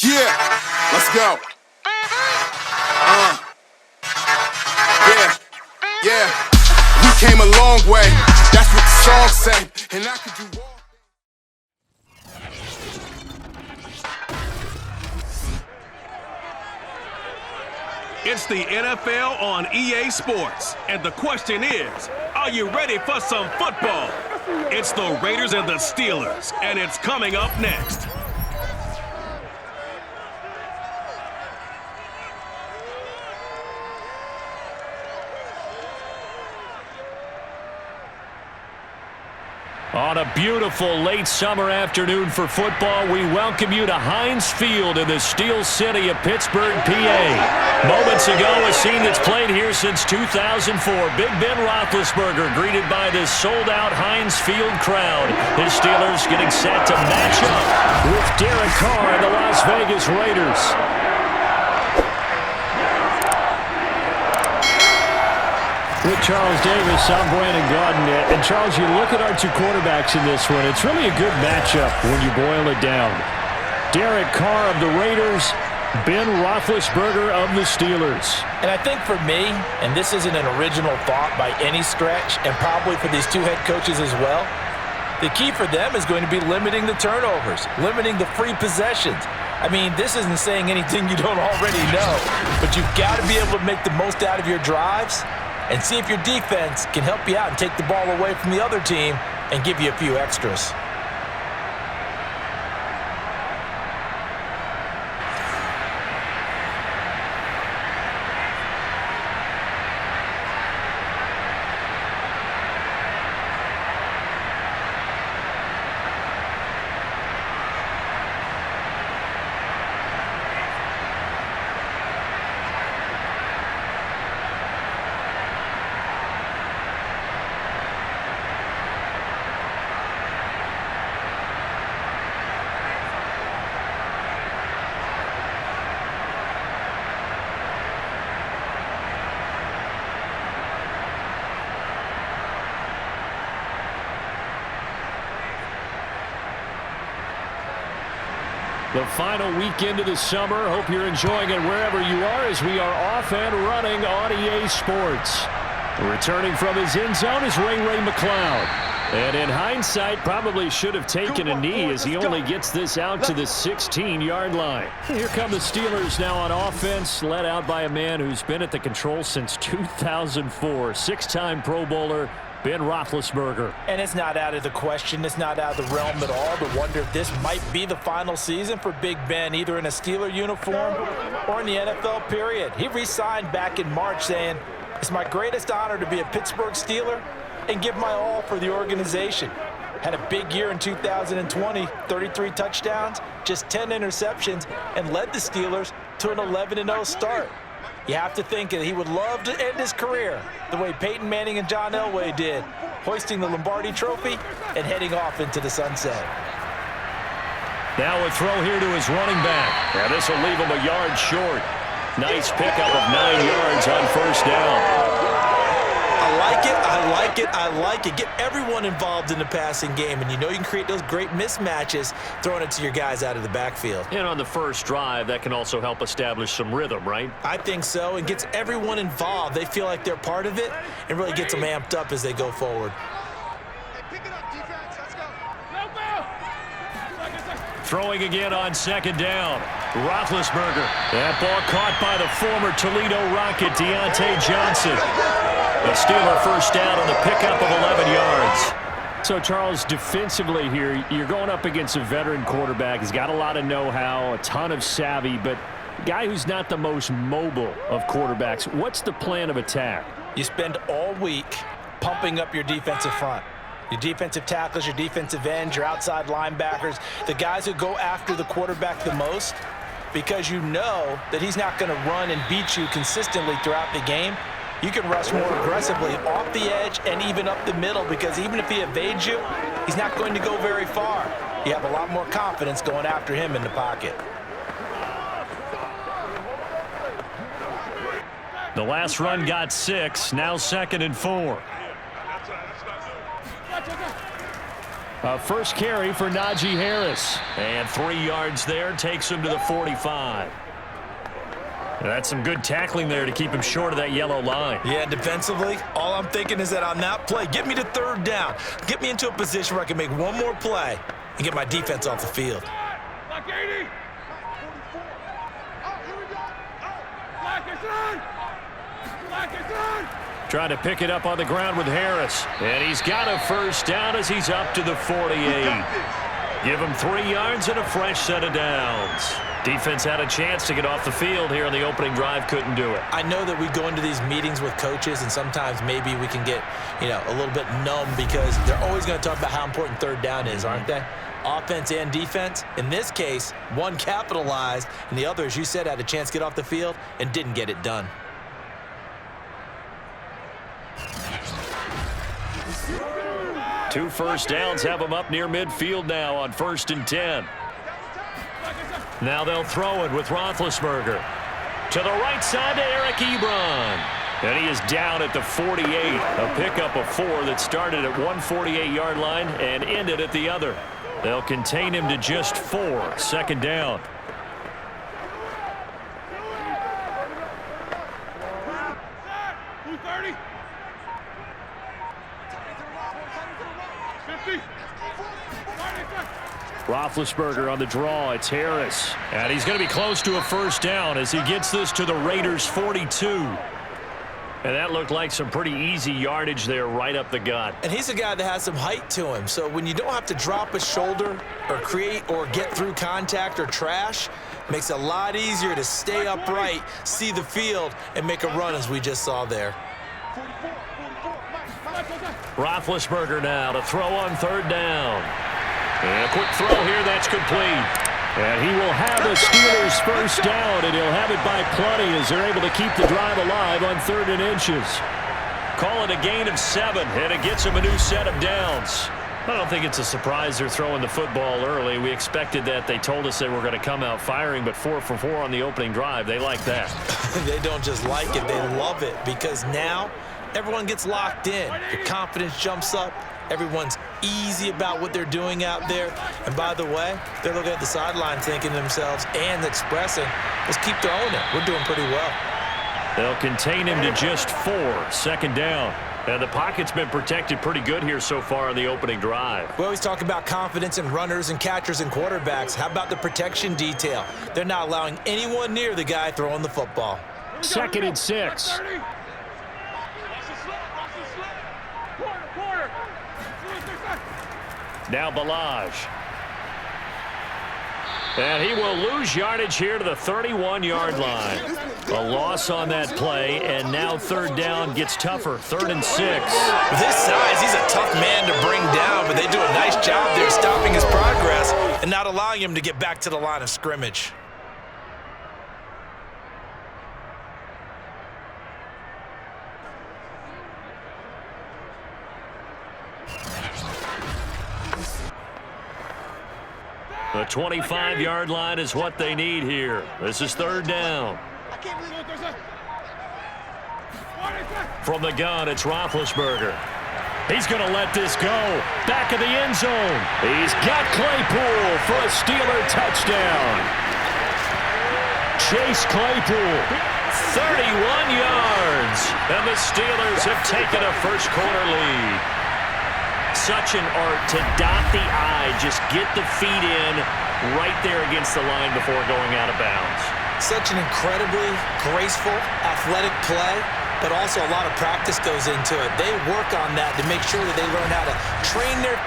Yeah, let's go. Yeah. We came a long way. That's what the song say. And I could do all. It's the NFL on EA Sports, and the question is, are you ready for some football? It's the Raiders and the Steelers, and it's coming up next. On a beautiful late summer afternoon for football, we welcome you to Heinz Field in the Steel City of Pittsburgh, PA. Moments ago, a scene that's played here since 2004. Big Ben Roethlisberger greeted by this sold-out Heinz Field crowd. His Steelers getting set to match up with Derek Carr and the Las Vegas Raiders. With Charles Davis, I'm Brandon Gaudin. And Charles, you look at our two quarterbacks in this one, it's really a good matchup when you boil it down. Derek Carr of the Raiders, Ben Roethlisberger of the Steelers. And I think for me, and this isn't an original thought by any stretch, and probably for these two head coaches as well, the key for them is going to be limiting the turnovers, limiting the free possessions. I mean, this isn't saying anything you don't already know, but you've got to be able to make the most out of your drives and see if your defense can help you out and take the ball away from the other team and give you a few extras. The final weekend of the summer. Hope you're enjoying it wherever you are as we are off and running on EA Sports. Returning from his end zone is Ray McLeod. And in hindsight, probably should have taken a knee as he only gets this out to the 16-yard line. Here come the Steelers now on offense, led out by a man who's been at the controls since 2004. Six-time Pro Bowler, Ben Roethlisberger. And it's not out of the question. It's not out of the realm at all to wonder if this might be the final season for Big Ben, either in a Steeler uniform or in the NFL period. He re-signed back in March saying, "It's my greatest honor to be a Pittsburgh Steeler and give my all for the organization." Had a big year in 2020, 33 touchdowns, just 10 interceptions, and led the Steelers to an 11-0 start. You have to think that he would love to end his career the way Peyton Manning and John Elway did, hoisting the Lombardi Trophy and heading off into the sunset. Now a throw here to his running back. Now this will leave him a yard short. Nice pickup of 9 yards on first down. I like it, I like it, I like it. Get everyone involved in the passing game, and you know you can create those great mismatches throwing it to your guys out of the backfield. And on the first drive, that can also help establish some rhythm, right? I think so, and gets everyone involved. They feel like they're part of it and really gets them amped up as they go forward. Throwing again on second down. Roethlisberger. That ball caught by the former Toledo Rocket, Deontay Johnson. A Steeler first down on the pickup of 11 yards. So, Charles, defensively here, you're going up against a veteran quarterback. He's got a lot of know-how, a ton of savvy, but a guy who's not the most mobile of quarterbacks. What's the plan of attack? You spend all week pumping up your defensive front. Your defensive tackles, your defensive ends, your outside linebackers, the guys who go after the quarterback the most, because you know that he's not going to run and beat you consistently throughout the game. You can rush more aggressively off the edge and even up the middle, because even if he evades you, he's not going to go very far. You have a lot more confidence going after him in the pocket. The last run got 6, now 2nd and 4. A first carry for Najee Harris. And 3 yards there, takes him to the 45. That's some good tackling there to keep him short of that yellow line. Yeah, defensively, all I'm thinking is that on that play, get me to third down. Get me into a position where I can make one more play and get my defense off the field. Black 80. Black is on. Black is on. Trying to pick it up on the ground with Harris. And he's got a first down as he's up to the 48. Give him 3 yards and a fresh set of downs. Defense had a chance to get off the field here on the opening drive, couldn't do it. I know that we go into these meetings with coaches, and sometimes maybe we can get, a little bit numb because they're always going to talk about how important third down is, aren't they? Offense and defense. In this case, one capitalized, and the other, as you said, had a chance to get off the field and didn't get it done. Two first downs have them up near midfield now on 1st and 10. Now they'll throw it with Roethlisberger. To the right side to Eric Ebron. And he is down at the 48. A pickup of 4 that started at one 48-yard line and ended at the other. They'll contain him to just 4. 2nd down. Roethlisberger on the draw. It's Harris. And he's going to be close to a first down as he gets this to the Raiders' 42. And that looked like some pretty easy yardage there right up the gut. And he's a guy that has some height to him. So when you don't have to drop a shoulder or create or get through contact or trash, makes it a lot easier to stay upright, see the field, and make a run as we just saw there. Roethlisberger now to throw on 3rd down. And a quick throw here, that's complete. And he will have the Steelers' first down, and he'll have it by plenty as they're able to keep the drive alive on 3rd and inches. Call it a gain of 7, and it gets him a new set of downs. I don't think it's a surprise they're throwing the football early. We expected that. They told us they were going to come out firing, but 4 for 4 on the opening drive. They like that. They don't just like it, they love it, because now everyone gets locked in. The confidence jumps up. Everyone's easy about what they're doing out there. And by the way, they're looking at the sideline thinking to themselves and expressing, let's keep throwing it. We're doing pretty well. They'll contain him to just 4. 2nd down. And the pocket's been protected pretty good here so far on the opening drive. We always talk about confidence in runners and catchers and quarterbacks. How about the protection detail? They're not allowing anyone near the guy throwing the football. 2nd and 6. Now Balaj. And he will lose yardage here to the 31-yard line. A loss on that play, and now 3rd down gets tougher. 3rd and 6. With his size, he's a tough man to bring down, but they do a nice job there stopping his progress and not allowing him to get back to the line of scrimmage. The 25-yard line is what they need here. This is 3rd down. From the gun, it's Roethlisberger. He's going to let this go. Back of the end zone. He's got Claypool for a Steeler touchdown. Chase Claypool, 31 yards. And the Steelers have taken a first-quarter lead. Such an art to dot the I, just get the feet in right there against the line before going out of bounds. Such an incredibly graceful, athletic play, but also a lot of practice goes into it. They work on that to make sure that they learn how to train their...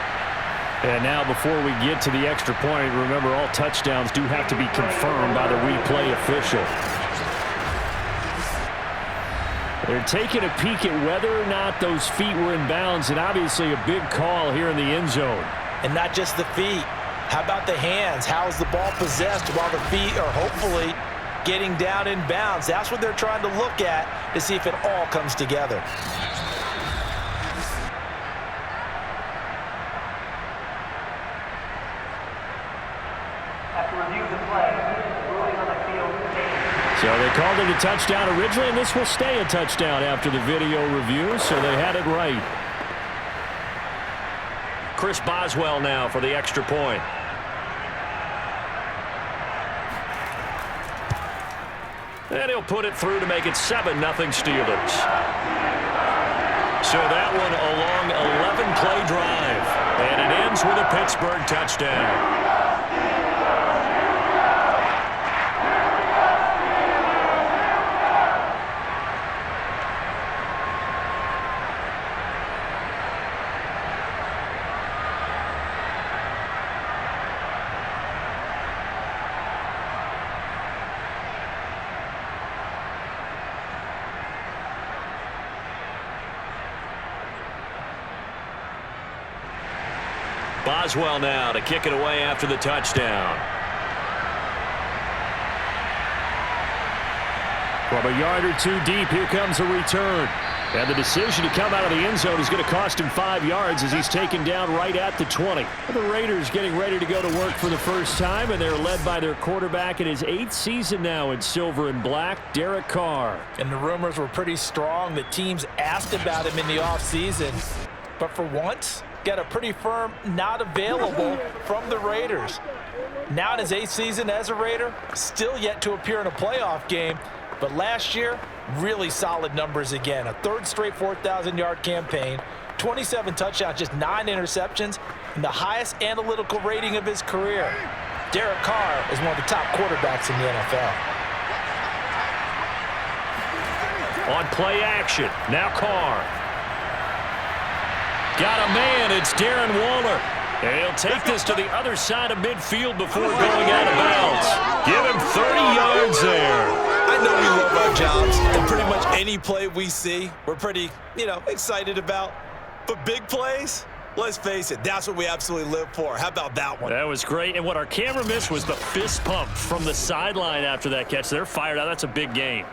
And now before we get to the extra point, remember all touchdowns do have to be confirmed by the replay official. They're taking a peek at whether or not those feet were in bounds, and obviously a big call here in the end zone. And not just the feet. How about the hands? How's the ball possessed while the feet are hopefully getting down in bounds? That's what they're trying to look at to see if it all comes together. So they called it a touchdown originally, and this will stay a touchdown after the video review, so they had it right. Chris Boswell now for the extra point. And he'll put it through to make it 7-0 Steelers. So that one a long 11-play drive. And it ends with a Pittsburgh touchdown. Boswell now to kick it away after the touchdown. From a yard or two deep, here comes a return. And the decision to come out of the end zone is going to cost him 5 yards as he's taken down right at the 20. The Raiders getting ready to go to work for the first time, and they're led by their quarterback in his 8th season now in silver and black, Derek Carr. And the rumors were pretty strong that teams asked about him in the offseason. But for once, got a pretty firm not available from the Raiders. Now in his 8th season as a Raider, still yet to appear in a playoff game. But last year, really solid numbers again. A 3rd straight 4,000-yard campaign, 27 touchdowns, just 9 interceptions, and the highest analytical rating of his career. Derek Carr is one of the top quarterbacks in the NFL. On play action, now Carr. Got a man, it's Darren Waller. And he'll take this to the other side of midfield before going out of bounds. Give him 30 yards there. I know we love our jobs, and pretty much any play we see, we're pretty, excited about. But big plays, let's face it, that's what we absolutely live for. How about that one? That was great, and what our camera missed was the fist pump from the sideline after that catch. They're fired out. That's a big game.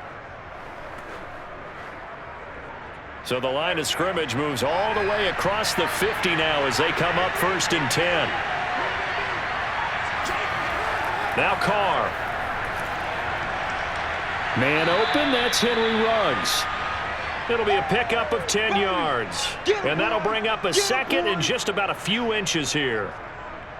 So the line of scrimmage moves all the way across the 50 now as they come up 1st and 10. Now Carr. Man open, that's Henry Ruggs. It'll be a pickup of 10 yards. And that'll bring up a 2nd and just about a few inches here.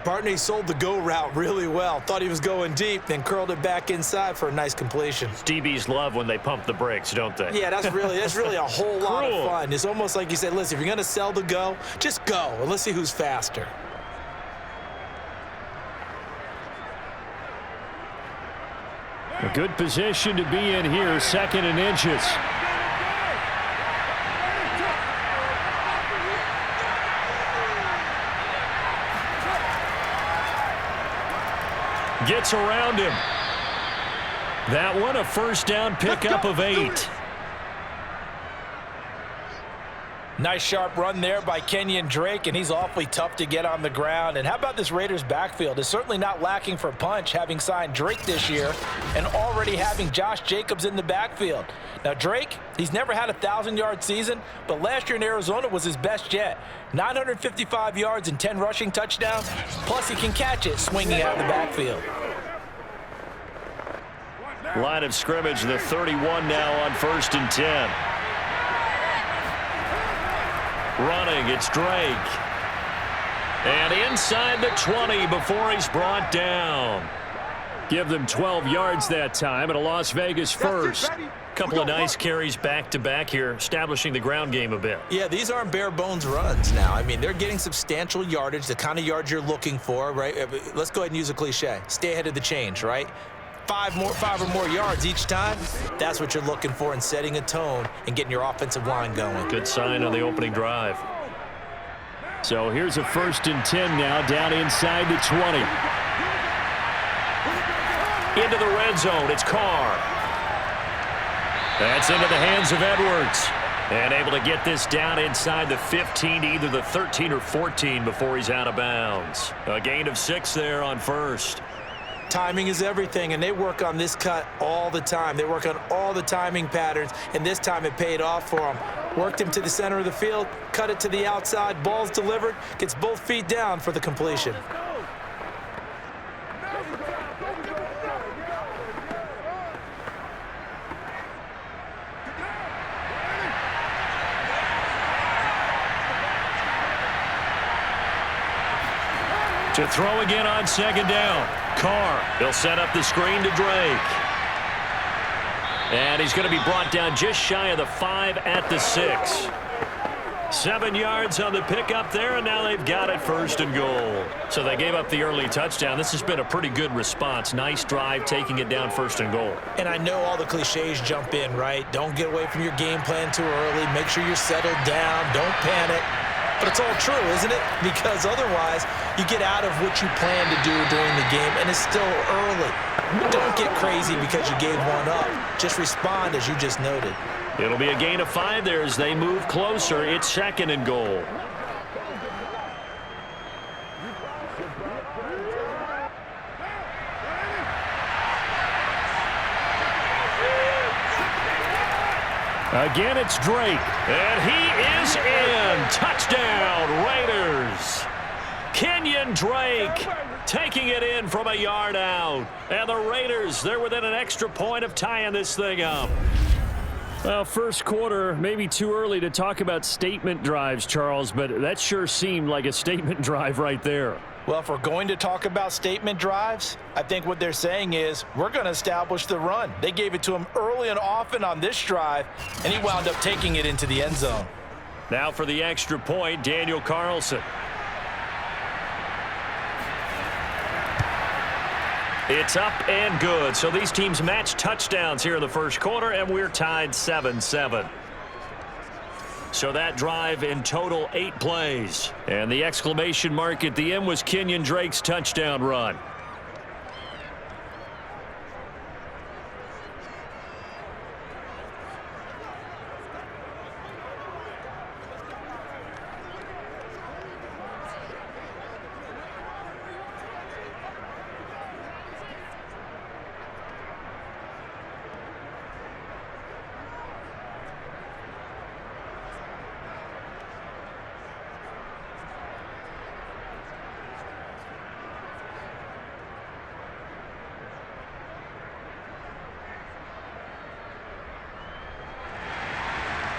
Partney sold the go route really well. Thought he was going deep, then curled it back inside for a nice completion. DBs love when they pump the brakes, don't they? Yeah, that's really a whole lot of fun. It's almost like you said, listen, if you're going to sell the go, just go, and let's see who's faster. A good position to be in here, 2nd and inches. Gets around him. That one, a 1st down pickup of 8. Nice sharp run there by Kenyon Drake, and he's awfully tough to get on the ground. And how about this Raiders backfield? It's certainly not lacking for punch, having signed Drake this year and already having Josh Jacobs in the backfield. Now Drake, he's never had a 1,000-yard season, but last year in Arizona was his best yet. 955 yards and 10 rushing touchdowns, plus he can catch it swinging out of the backfield. Line of scrimmage, the 31 now on 1st and 10. Running, it's Drake. And inside the 20 before he's brought down. Give them 12 yards that time and a Las Vegas 1st. Couple of nice carries back-to-back here, establishing the ground game a bit. Yeah, these aren't bare-bones runs now. I mean, they're getting substantial yardage, the kind of yards you're looking for, right? Let's go ahead and use a cliche. Stay ahead of the change, right? 5 or more yards each time, that's what you're looking for in setting a tone and getting your offensive line going. Good sign on the opening drive. So here's a 1st and 10 now, down inside the 20. Into the red zone, it's Carr. That's into the hands of Edwards. And able to get this down inside the 15 to either the 13 or 14 before he's out of bounds. A gain of 6 there on 1st. Timing is everything, and they work on this cut all the time. They work on all the timing patterns, and this time it paid off for them. Worked him to the center of the field, cut it to the outside, ball's delivered, gets both feet down for the completion. To throw again on second down. Carr, he'll set up the screen to Drake. And he's going to be brought down just shy of the 5 at the 6. 7 yards on the pickup there, and now they've got it 1st and goal. So they gave up the early touchdown. This has been a pretty good response. Nice drive, taking it down 1st and goal. And I know all the cliches jump in, right? Don't get away from your game plan too early. Make sure you're settled down. Don't panic. But it's all true, isn't it? Because otherwise, you get out of what you plan to do during the game, and it's still early. Don't get crazy because you gave one up. Just respond, as you just noted. It'll be a gain of 5 there as they move closer. It's 2nd and goal. Again, it's Drake. And he is in. Touchdown, Raiders. Kenyon Drake taking it in from a yard out. And the Raiders, they're within an extra point of tying this thing up. Well, first quarter, maybe too early to talk about statement drives, Charles, but that sure seemed like a statement drive right there. Well, if we're going to talk about statement drives, I think what they're saying is we're going to establish the run. They gave it to him early and often on this drive, and he wound up taking it into the end zone. Now for the extra point, Daniel Carlson. It's up and good. So these teams match touchdowns here in the first quarter, and we're tied 7-7. So that drive in total 8 plays. And the exclamation mark at the end was Kenyon Drake's touchdown run.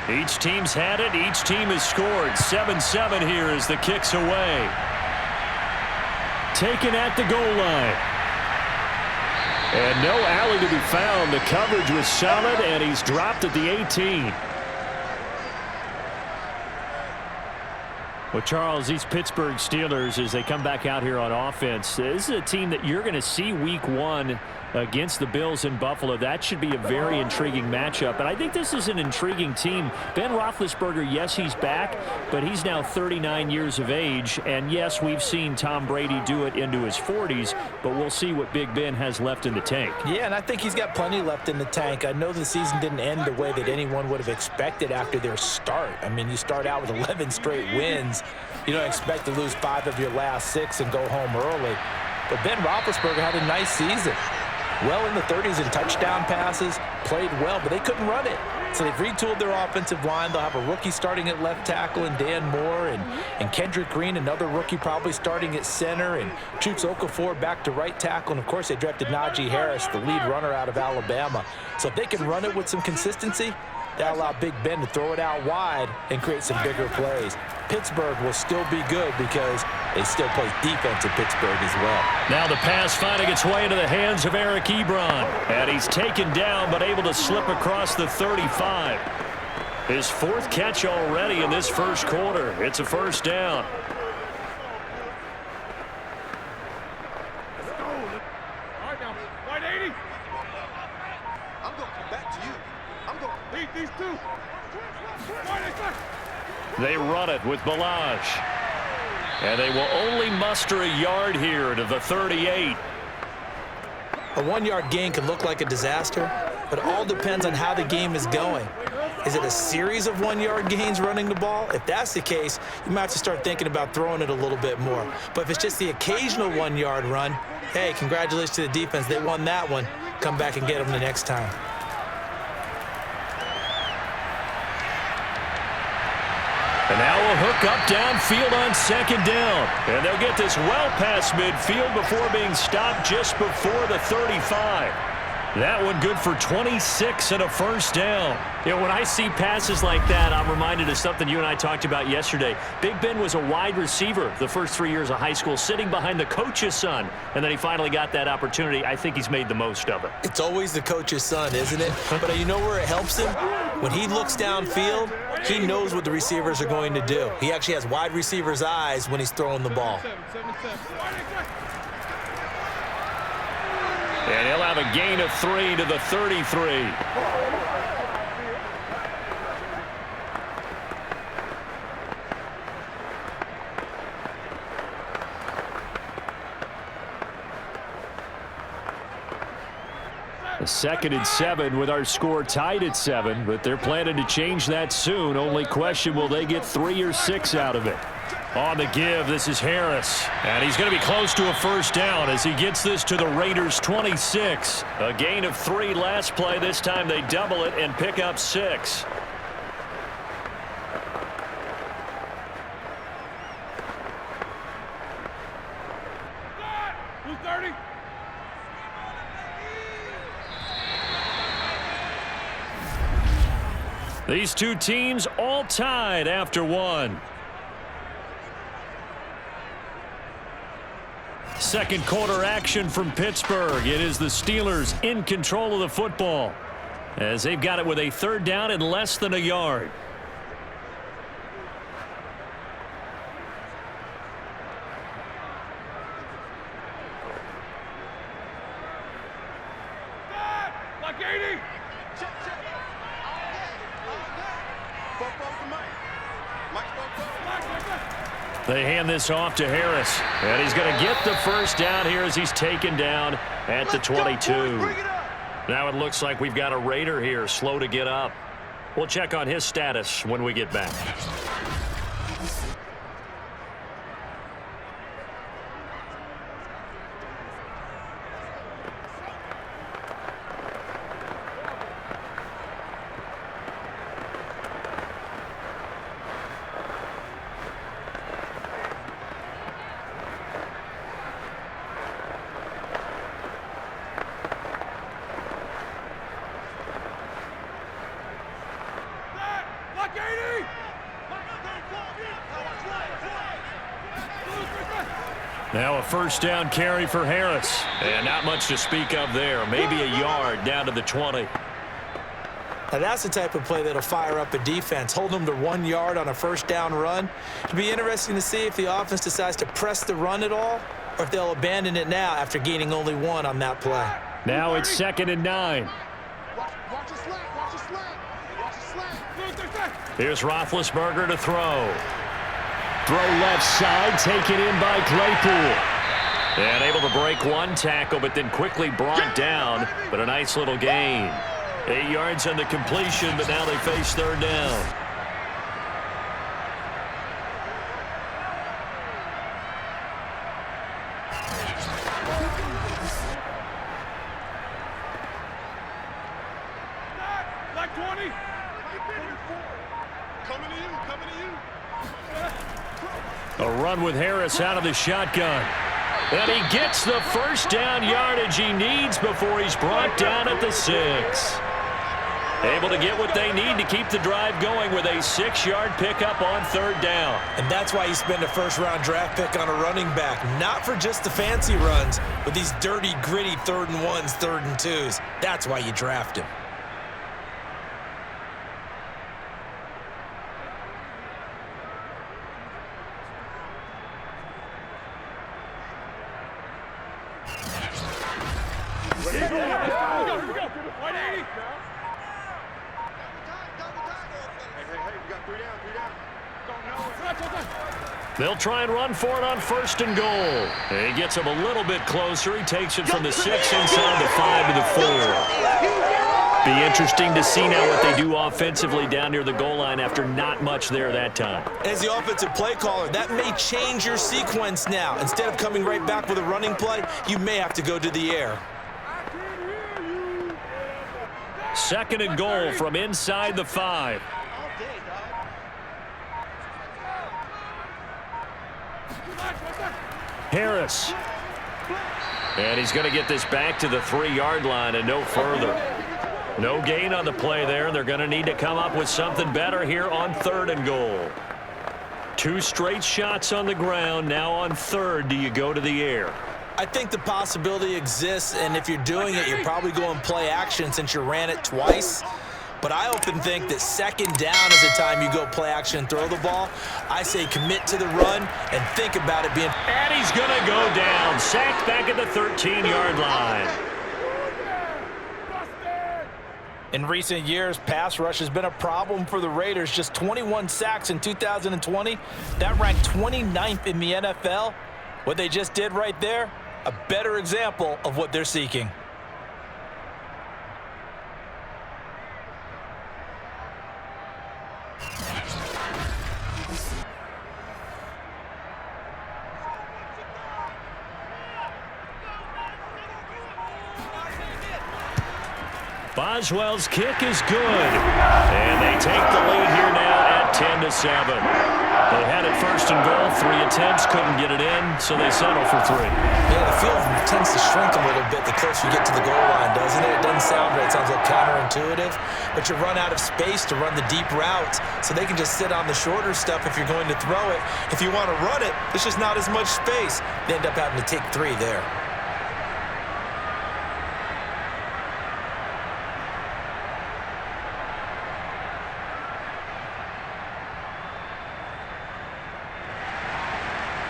Each team's had it. Each team has scored. 7-7 here as the kick's away. Taken at the goal line. And no alley to be found. The coverage was solid, and he's dropped at the 18. Well, Charles, these Pittsburgh Steelers, as they come back out here on offense, this is a team that you're going to see week 1 against the Bills in Buffalo. That should be a very intriguing matchup. And I think this is an intriguing team. Ben Roethlisberger, yes, he's back, but he's now 39 years of age. And, yes, we've seen Tom Brady do it into his 40s, but we'll see what Big Ben has left in the tank. Yeah, and I think he's got plenty left in the tank. I know the season didn't end the way that anyone would have expected after their start. I mean, you start out with 11 straight wins. You don't expect to lose 5 of your last 6 and go home early. But Ben Roethlisberger had a nice season. Well in the 30s in touchdown passes, played well, but they couldn't run it. So they've retooled their offensive line. They'll have a rookie starting at left tackle and Dan Moore and Kendrick Green, another rookie probably starting at center, and Chuks Okafor back to right tackle. And, of course, they drafted Najee Harris, the lead runner out of Alabama. So if they can run it with some consistency, that'll allow Big Ben to throw it out wide and create some bigger plays. Pittsburgh will still be good because they still play defense in Pittsburgh as well. Now the pass finding its way into the hands of Eric Ebron. And he's taken down but able to slip across the 35. His 4th catch already in this first quarter. It's a first down. All right, now, wide 80. I'm going to come back to you. I'm going to Lead these two. Wide 80. They run it with Balaj. And they will only muster a yard here to the 38. A 1-yard gain can look like a disaster, but it all depends on how the game is going. Is it a series of 1-yard gains running the ball? If that's the case, you might have to start thinking about throwing it a little bit more. But if it's just the occasional 1-yard run, hey, congratulations to the defense. They won that one. Come back and get them the next time. And now a hook up downfield on second down. And they'll get this well past midfield before being stopped just before the 35. That one good for 26 and a first down. You know, when I see passes like that, I'm reminded of something you and I talked about yesterday. Big Ben was a wide receiver the first 3 years of high school, sitting behind the coach's son, and then he finally got that opportunity. I think he's made the most of it. It's always the coach's son, isn't it? But you know where it helps him? When he looks downfield, he knows what the receivers are going to do. He actually has wide receivers' eyes when he's throwing the ball. And he'll have a gain of 3 to the 33. A 2nd and 7 with our score tied at 7, but they're planning to change that soon. Only question, will they get 3 or 6 out of it? On the give, this is Harris. And he's going to be close to a first down as he gets this to the Raiders' 26. A gain of 3 last play. This time they double it and pick up 6. Who's 30? These two teams all tied after 1. Second quarter action from Pittsburgh. It is the Steelers in control of the football as they've got it with a 3rd down and less than a yard. Like 80. They hand this off to Harris, and he's going to get the first down here as he's taken down at the 22. Now it looks like we've got a Raider here, slow to get up. We'll check on his status when we get back. Now a first down carry for Harris. And not much to speak of there. Maybe a yard down to the 20. Now that's the type of play that'll fire up a defense. Hold them to 1 yard on a first down run. It'll be interesting to see if the offense decides to press the run at all, or if they'll abandon it now after gaining only 1 on that play. Now it's 2nd and 9. Watch the slant. Watch the slant. Watch the slant. Here's Roethlisberger to throw. Throw left side, taken in by Claypool. And able to break 1 tackle, but then quickly brought down. But a nice little gain. 8 yards on the completion, but now they face 3rd down. Like 20. A run with Harris out of the shotgun. And he gets the first down yardage he needs before he's brought down at the 6. Able to get what they need to keep the drive going with a 6-yard pickup on 3rd down. And that's why you spend a first-round draft pick on a running back, not for just the fancy runs, but these dirty, gritty 3rd and 1s, 3rd and 2s. That's why you draft him. They'll try and run for it on 1st and goal. He gets him a little bit closer. He takes it from the 6 inside the 5 to the 4. Be interesting to see now what they do offensively down near the goal line after not much there that time. As the offensive play caller, that may change your sequence now. Instead of coming right back with a running play, you may have to go to the air. 2nd and goal from inside the 5. Harris. And he's going to get this back to the 3-yard line and no further. No gain on the play there. They're going to need to come up with something better here on 3rd and goal. 2 straight shots on the ground. Now on 3rd, do you go to the air? I think the possibility exists, and if you're doing it, you're probably going play action since you ran it twice. But I often think that 2nd down is the time you go play action and throw the ball. I say commit to the run and think about it being... And he's going to go down. Sacked back at the 13-yard line. In recent years, pass rush has been a problem for the Raiders. Just 21 sacks in 2020. That ranked 29th in the NFL. What they just did right there, a better example of what they're seeking. Boswell's kick is good. And they take the lead here now at 10-7. They had it 1st and goal, 3 attempts, couldn't get it in, so they settle for 3. Yeah, the field tends to shrink a little bit the closer you get to the goal line, doesn't it? It doesn't sound right. It sounds a little counterintuitive. But you run out of space to run the deep routes, so they can just sit on the shorter stuff if you're going to throw it. If you want to run it, there's just not as much space. They end up having to take 3 there.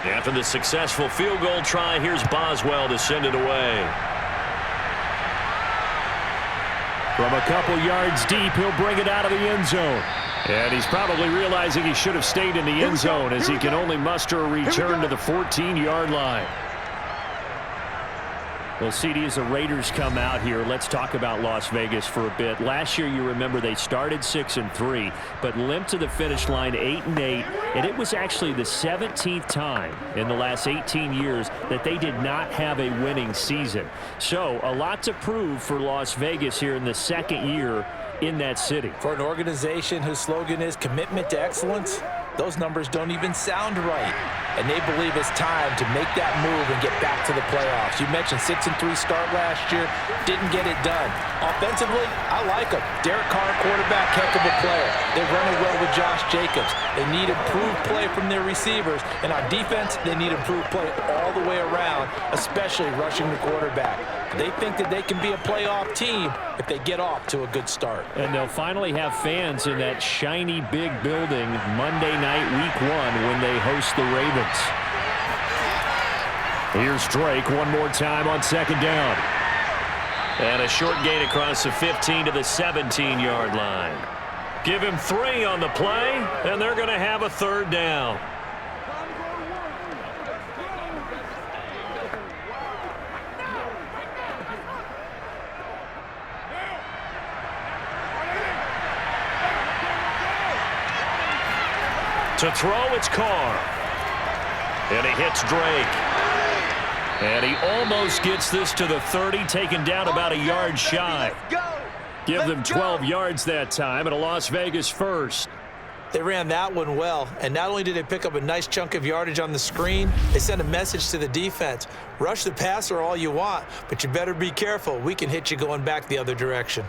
After the successful field goal try, here's Boswell to send it away. From a couple yards deep, he'll bring it out of the end zone. And he's probably realizing he should have stayed in the end zone as he can only muster a return to the 14-yard line. Well, CD, as the Raiders come out here, let's talk about Las Vegas for a bit. Last year, you remember they started 6-3, but limped to the finish line 8-8, and it was actually the 17th time in the last 18 years that they did not have a winning season. So, a lot to prove for Las Vegas here in the 2nd year in that city. For an organization whose slogan is commitment to excellence, those numbers don't even sound right. And they believe it's time to make that move and get back to the playoffs. You mentioned 6-3 start last year. Didn't get it done. Offensively, I like them. Derek Carr, quarterback, heck of a player. They run it well with Josh Jacobs. They need improved play from their receivers. And on defense, they need improved play all the way around, especially rushing the quarterback. They think that they can be a playoff team if they get off to a good start. And they'll finally have fans in that shiny big building Monday night, week 1, when they host the Ravens. Here's Drake one more time on 2nd down. And a short gain across the 15 to the 17-yard line. Give him 3 on the play, and they're going to have a 3rd down. To throw, it's Carr. And he hits Drake. And he almost gets this to the 30, taken down about a yard shy. Give them 12 yards that time, and a Las Vegas first. They ran that one well, and not only did they pick up a nice chunk of yardage on the screen, they sent a message to the defense. Rush the passer all you want, but you better be careful. We can hit you going back the other direction.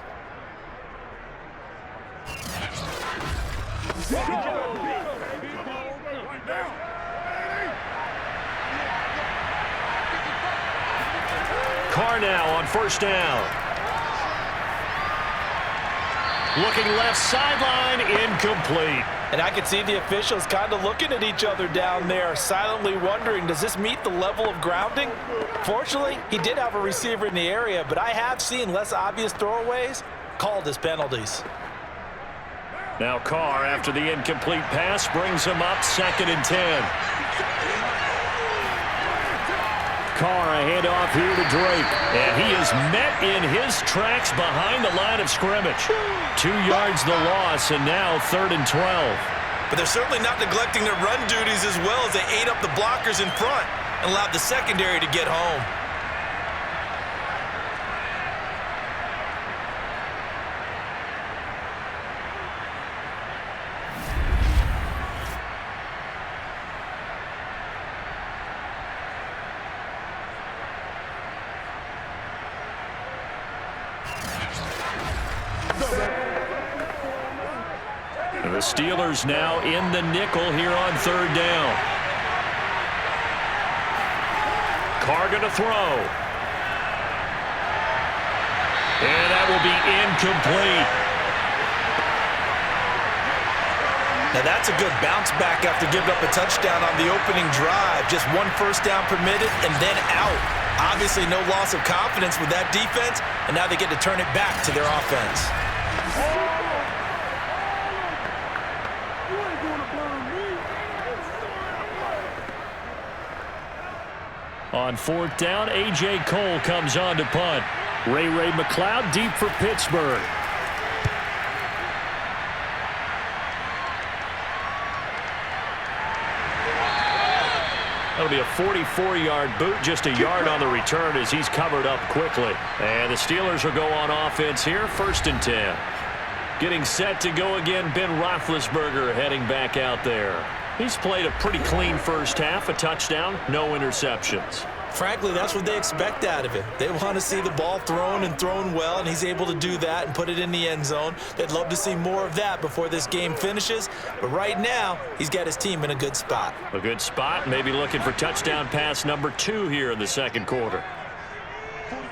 Carr now on 1st down. Looking left sideline, incomplete. And I can see the officials kind of looking at each other down there, silently wondering, does this meet the level of grounding? Fortunately, he did have a receiver in the area, but I have seen less obvious throwaways called as penalties. Now Carr, after the incomplete pass, brings him up 2nd and 10. Carr, a handoff here to Drake. And he is met in his tracks behind the line of scrimmage. 2 yards the loss, and now 3rd and 12. But they're certainly not neglecting their run duties as well as they ate up the blockers in front and allowed the secondary to get home. The Steelers now in the nickel here on third down. Carr going to throw. And that will be incomplete. Now that's a good bounce back after giving up a touchdown on the opening drive. Just one first down permitted and then out. Obviously no loss of confidence with that defense, and now they get to turn it back to their offense. On fourth down, A.J. Cole comes on to punt. Ray McCloud deep for Pittsburgh. That'll be a 44-yard boot, just a yard on the return as he's covered up quickly. And the Steelers will go on offense here, 1st and 10. Getting set to go again, Ben Roethlisberger heading back out there. He's played a pretty clean first half, a touchdown, no interceptions. Frankly, that's what they expect out of him. They want to see the ball thrown and thrown well, and he's able to do that and put it in the end zone. They'd love to see more of that before this game finishes. But right now, he's got his team in a good spot. A good spot, maybe looking for touchdown pass number 2 here in the second quarter. 44,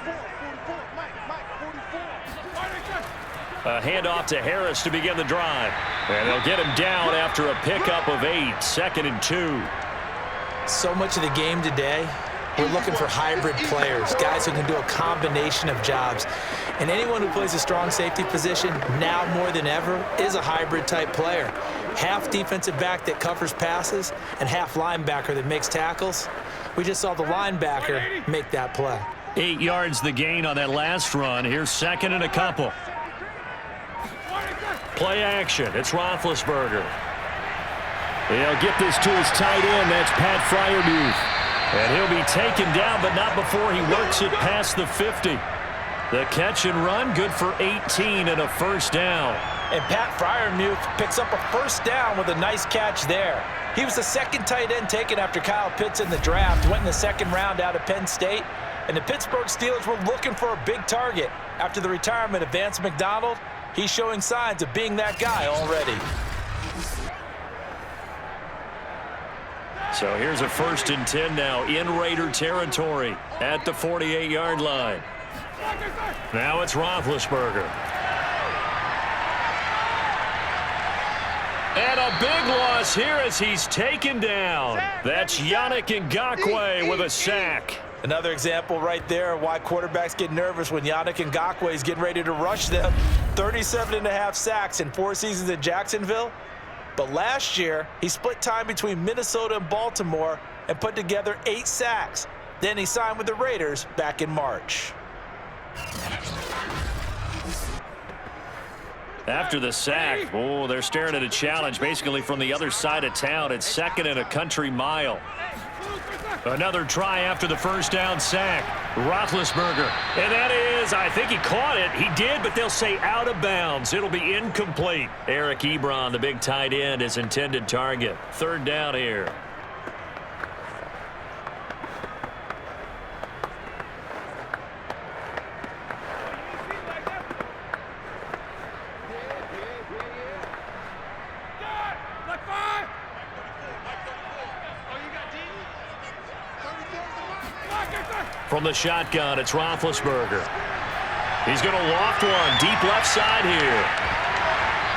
A handoff to Harris to begin the drive. And they'll get him down after a pickup of 8, 2nd and 2. So much of the game today, we're looking for hybrid players, guys who can do a combination of jobs. And anyone who plays a strong safety position, now more than ever, is a hybrid type player. Half defensive back that covers passes and half linebacker that makes tackles. We just saw the linebacker make that play. 8 yards the gain on that last run. Here's 2nd and a couple. Play action. It's Roethlisberger. He'll get this to his tight end. That's Pat Freiermuth. And he'll be taken down, but not before he works it past the 50. The catch and run, good for 18 and a first down. And Pat Freiermuth picks up a first down with a nice catch there. He was the 2nd tight end taken after Kyle Pitts in the draft, went in the 2nd round out of Penn State. And the Pittsburgh Steelers were looking for a big target. After the retirement of Vance McDonald, he's showing signs of being that guy already. So here's a 1st and 10 now in Raider territory at the 48-yard line. Now it's Roethlisberger. And a big loss here as he's taken down. That's Yannick Ngakoue with a sack. Another example right there of why quarterbacks get nervous when Yannick Ngakoue is getting ready to rush them. 37.5 sacks in 4 seasons in Jacksonville. But last year, he split time between Minnesota and Baltimore and put together 8 sacks. Then he signed with the Raiders back in March. After the sack, they're staring at a challenge basically from the other side of town. It's 2nd and a country mile. Another try after the first down sack. Roethlisberger. And that is, I think he caught it. He did, but they'll say out of bounds. It'll be incomplete. Eric Ebron, the big tight end, is intended target. 3rd down here. From the shotgun, it's Roethlisberger. He's going to loft one deep left side here.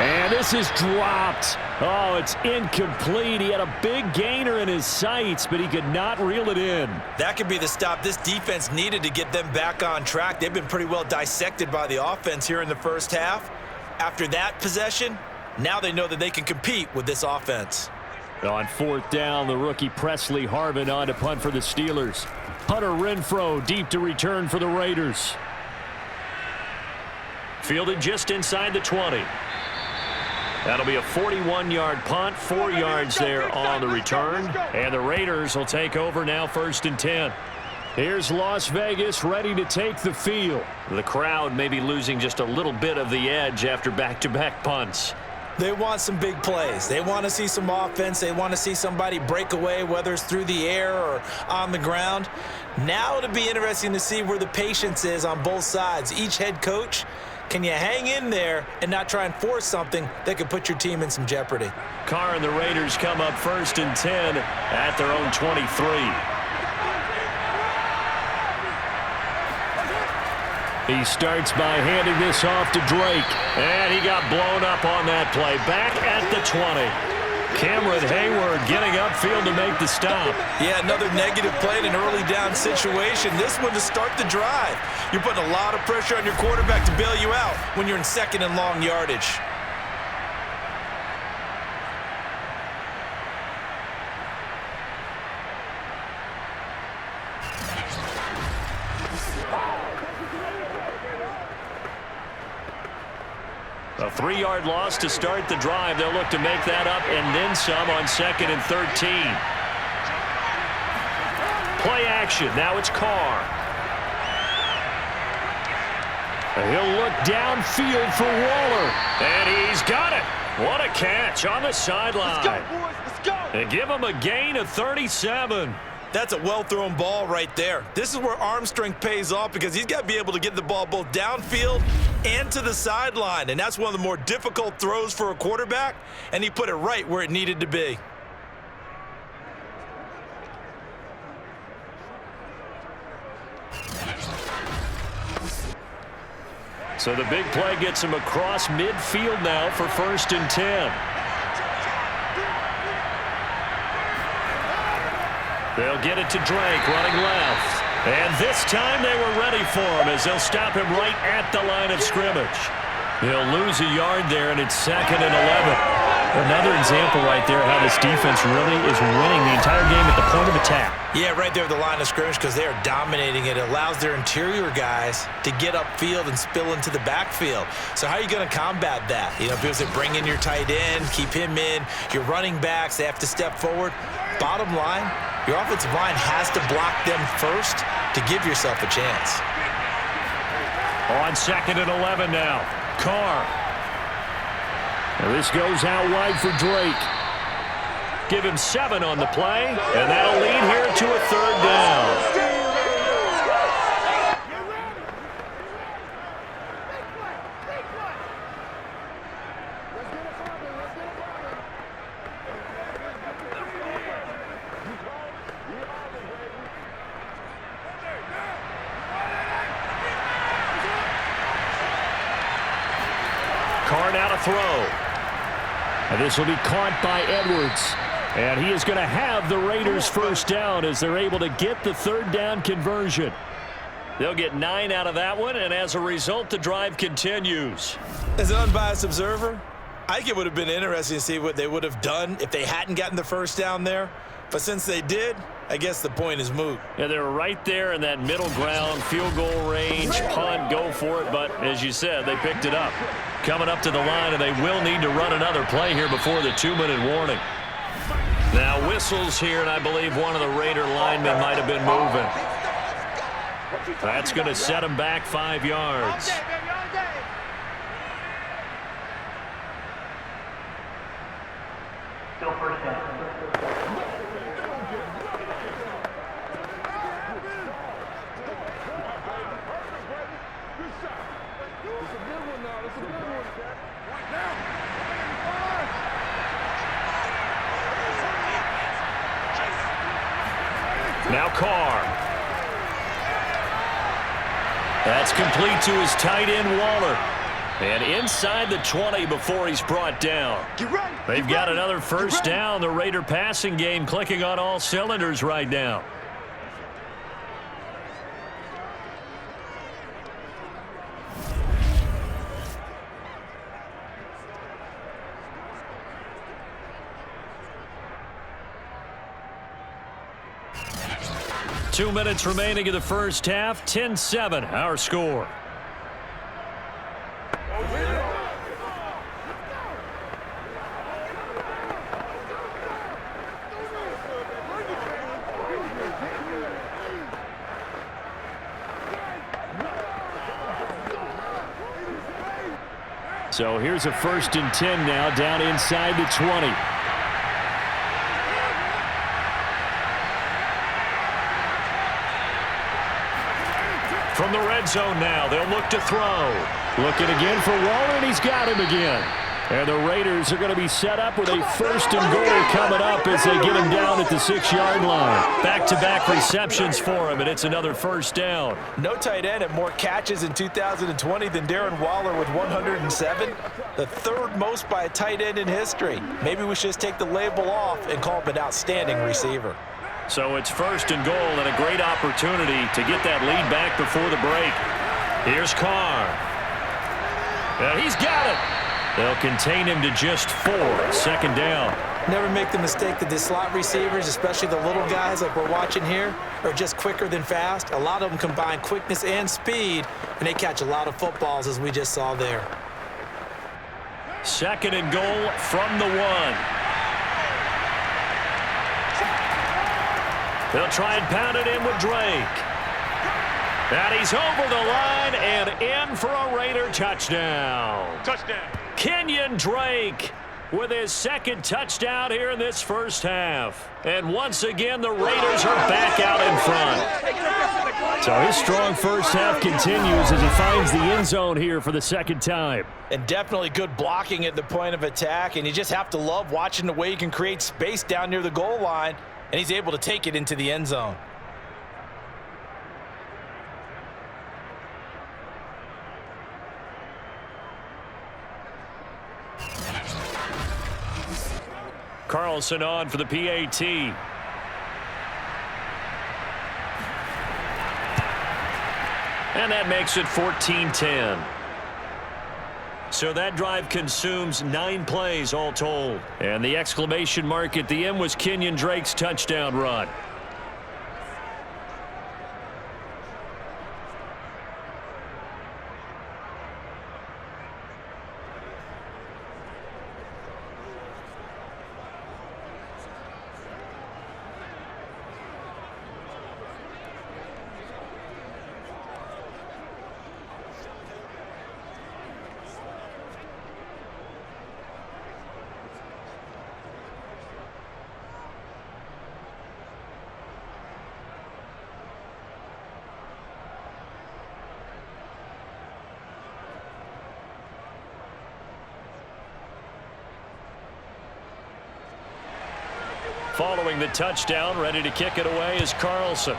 And this is dropped. Oh, it's incomplete. He had a big gainer in his sights, but he could not reel it in. That could be the stop this defense needed to get them back on track. They've been pretty well dissected by the offense here in the first half. After that possession, now they know that they can compete with this offense. On 4th down, the rookie Presley Harvin on to punt for the Steelers. Hunter Renfrow deep to return for the Raiders. Fielded just inside the 20. That'll be a 41-yard punt, 4 yards there on the return. And the Raiders will take over now 1st and 10. Here's Las Vegas ready to take the field. The crowd may be losing just a little bit of the edge after back-to-back punts. They want some big plays. They want to see some offense. They want to see somebody break away, whether it's through the air or on the ground. Now it'll be interesting to see where the patience is on both sides. Each head coach, can you hang in there and not try and force something that could put your team in some jeopardy? Carr and the Raiders come up 1st and 10 at their own 23. He starts by handing this off to Drake. And he got blown up on that play. Back at the 20. Cameron Hayward getting upfield to make the stop. Yeah, another negative play in an early down situation. This one to start the drive. You're putting a lot of pressure on your quarterback to bail you out when you're in 2nd and long yardage. A 3-yard loss to start the drive. They'll look to make that up and then some on 2nd and 13. Play action. Now it's Carr. He'll look downfield for Waller. And he's got it. What a catch on the sideline. Let's go, boys. Let's go. And give him a gain of 37. That's a well-thrown ball right there. This is where arm strength pays off because he's got to be able to get the ball both downfield and to the sideline. And that's one of the more difficult throws for a quarterback, and he put it right where it needed to be. So the big play gets him across midfield now for 1st and 10. They'll get it to Drake running left. And this time they were ready for him as they'll stop him right at the line of scrimmage. They'll lose a yard there, and it's 2nd and 11. Another example right there how this defense really is winning the entire game at the point of attack. Yeah, right there at the line of scrimmage because they are dominating it. It allows their interior guys to get upfield and spill into the backfield. So how are you going to combat that? You know, people say bring in your tight end, keep him in. Your running backs, they have to step forward. Bottom line, your offensive line has to block them first to give yourself a chance. On 2nd and 11 now. Carr. Now this goes out wide for Drake. Give him 7 on the play, and that'll lead here to a 3rd down. Carr now to throw. And this will be caught by Edwards. And he is going to have the Raiders 1st down as they're able to get the 3rd down conversion. They'll get 9 out of that one, and as a result, the drive continues. As an unbiased observer, I think it would have been interesting to see what they would have done if they hadn't gotten the 1st down there. But since they did, I guess the point is moot. Yeah, they were right there in that middle ground, field goal range, punt, go for it. But as you said, they picked it up. Coming up to the line, and they will need to run another play here before the 2-minute warning. Now whistles here, and I believe one of the Raider linemen might have been moving. That's going to set him back 5 yards. Still 1st down. Now Carr. That's complete to his tight end, Waller. And inside the 20 before he's brought down. They've got another 1st down. The Raider passing game clicking on all cylinders right now. Two minutes remaining in the 1st half. 10-7, our score. So here's a 1st and 10 now down inside the 20. end zone now. They'll look to throw. Looking again for Waller, and he's got him again. And the Raiders are going to be set up with a 1st and goal coming up as they get him down at the 6-yard line. Back-to-back receptions for him, and it's another 1st down. No tight end had more catches in 2020 than Darren Waller with 107. The 3rd most by a tight end in history. Maybe we should just take the label off and call him an outstanding receiver. So it's 1st and goal and a great opportunity to get that lead back before the break. Here's Carr. And he's got it. They'll contain him to just 4. 2nd down. Never make the mistake that the slot receivers, especially the little guys like we're watching here, are just quicker than fast. A lot of them combine quickness and speed, and they catch a lot of footballs, as we just saw there. 2nd and goal from the 1. They'll try and pound it in with Drake. And he's over the line and in for a Raider touchdown. Touchdown. Kenyon Drake with his 2nd touchdown here in this 1st half. And once again, the Raiders are back out in front. So his strong 1st half continues as he finds the end zone here for the 2nd time. And definitely good blocking at the point of attack, and you just have to love watching the way he can create space down near the goal line, and he's able to take it into the end zone. Carlson on for the PAT. And that makes it 14-10. So that drive consumes 9 plays all told. And the exclamation mark at the end was Kenyon Drake's touchdown run. Following the touchdown, ready to kick it away is Carlson.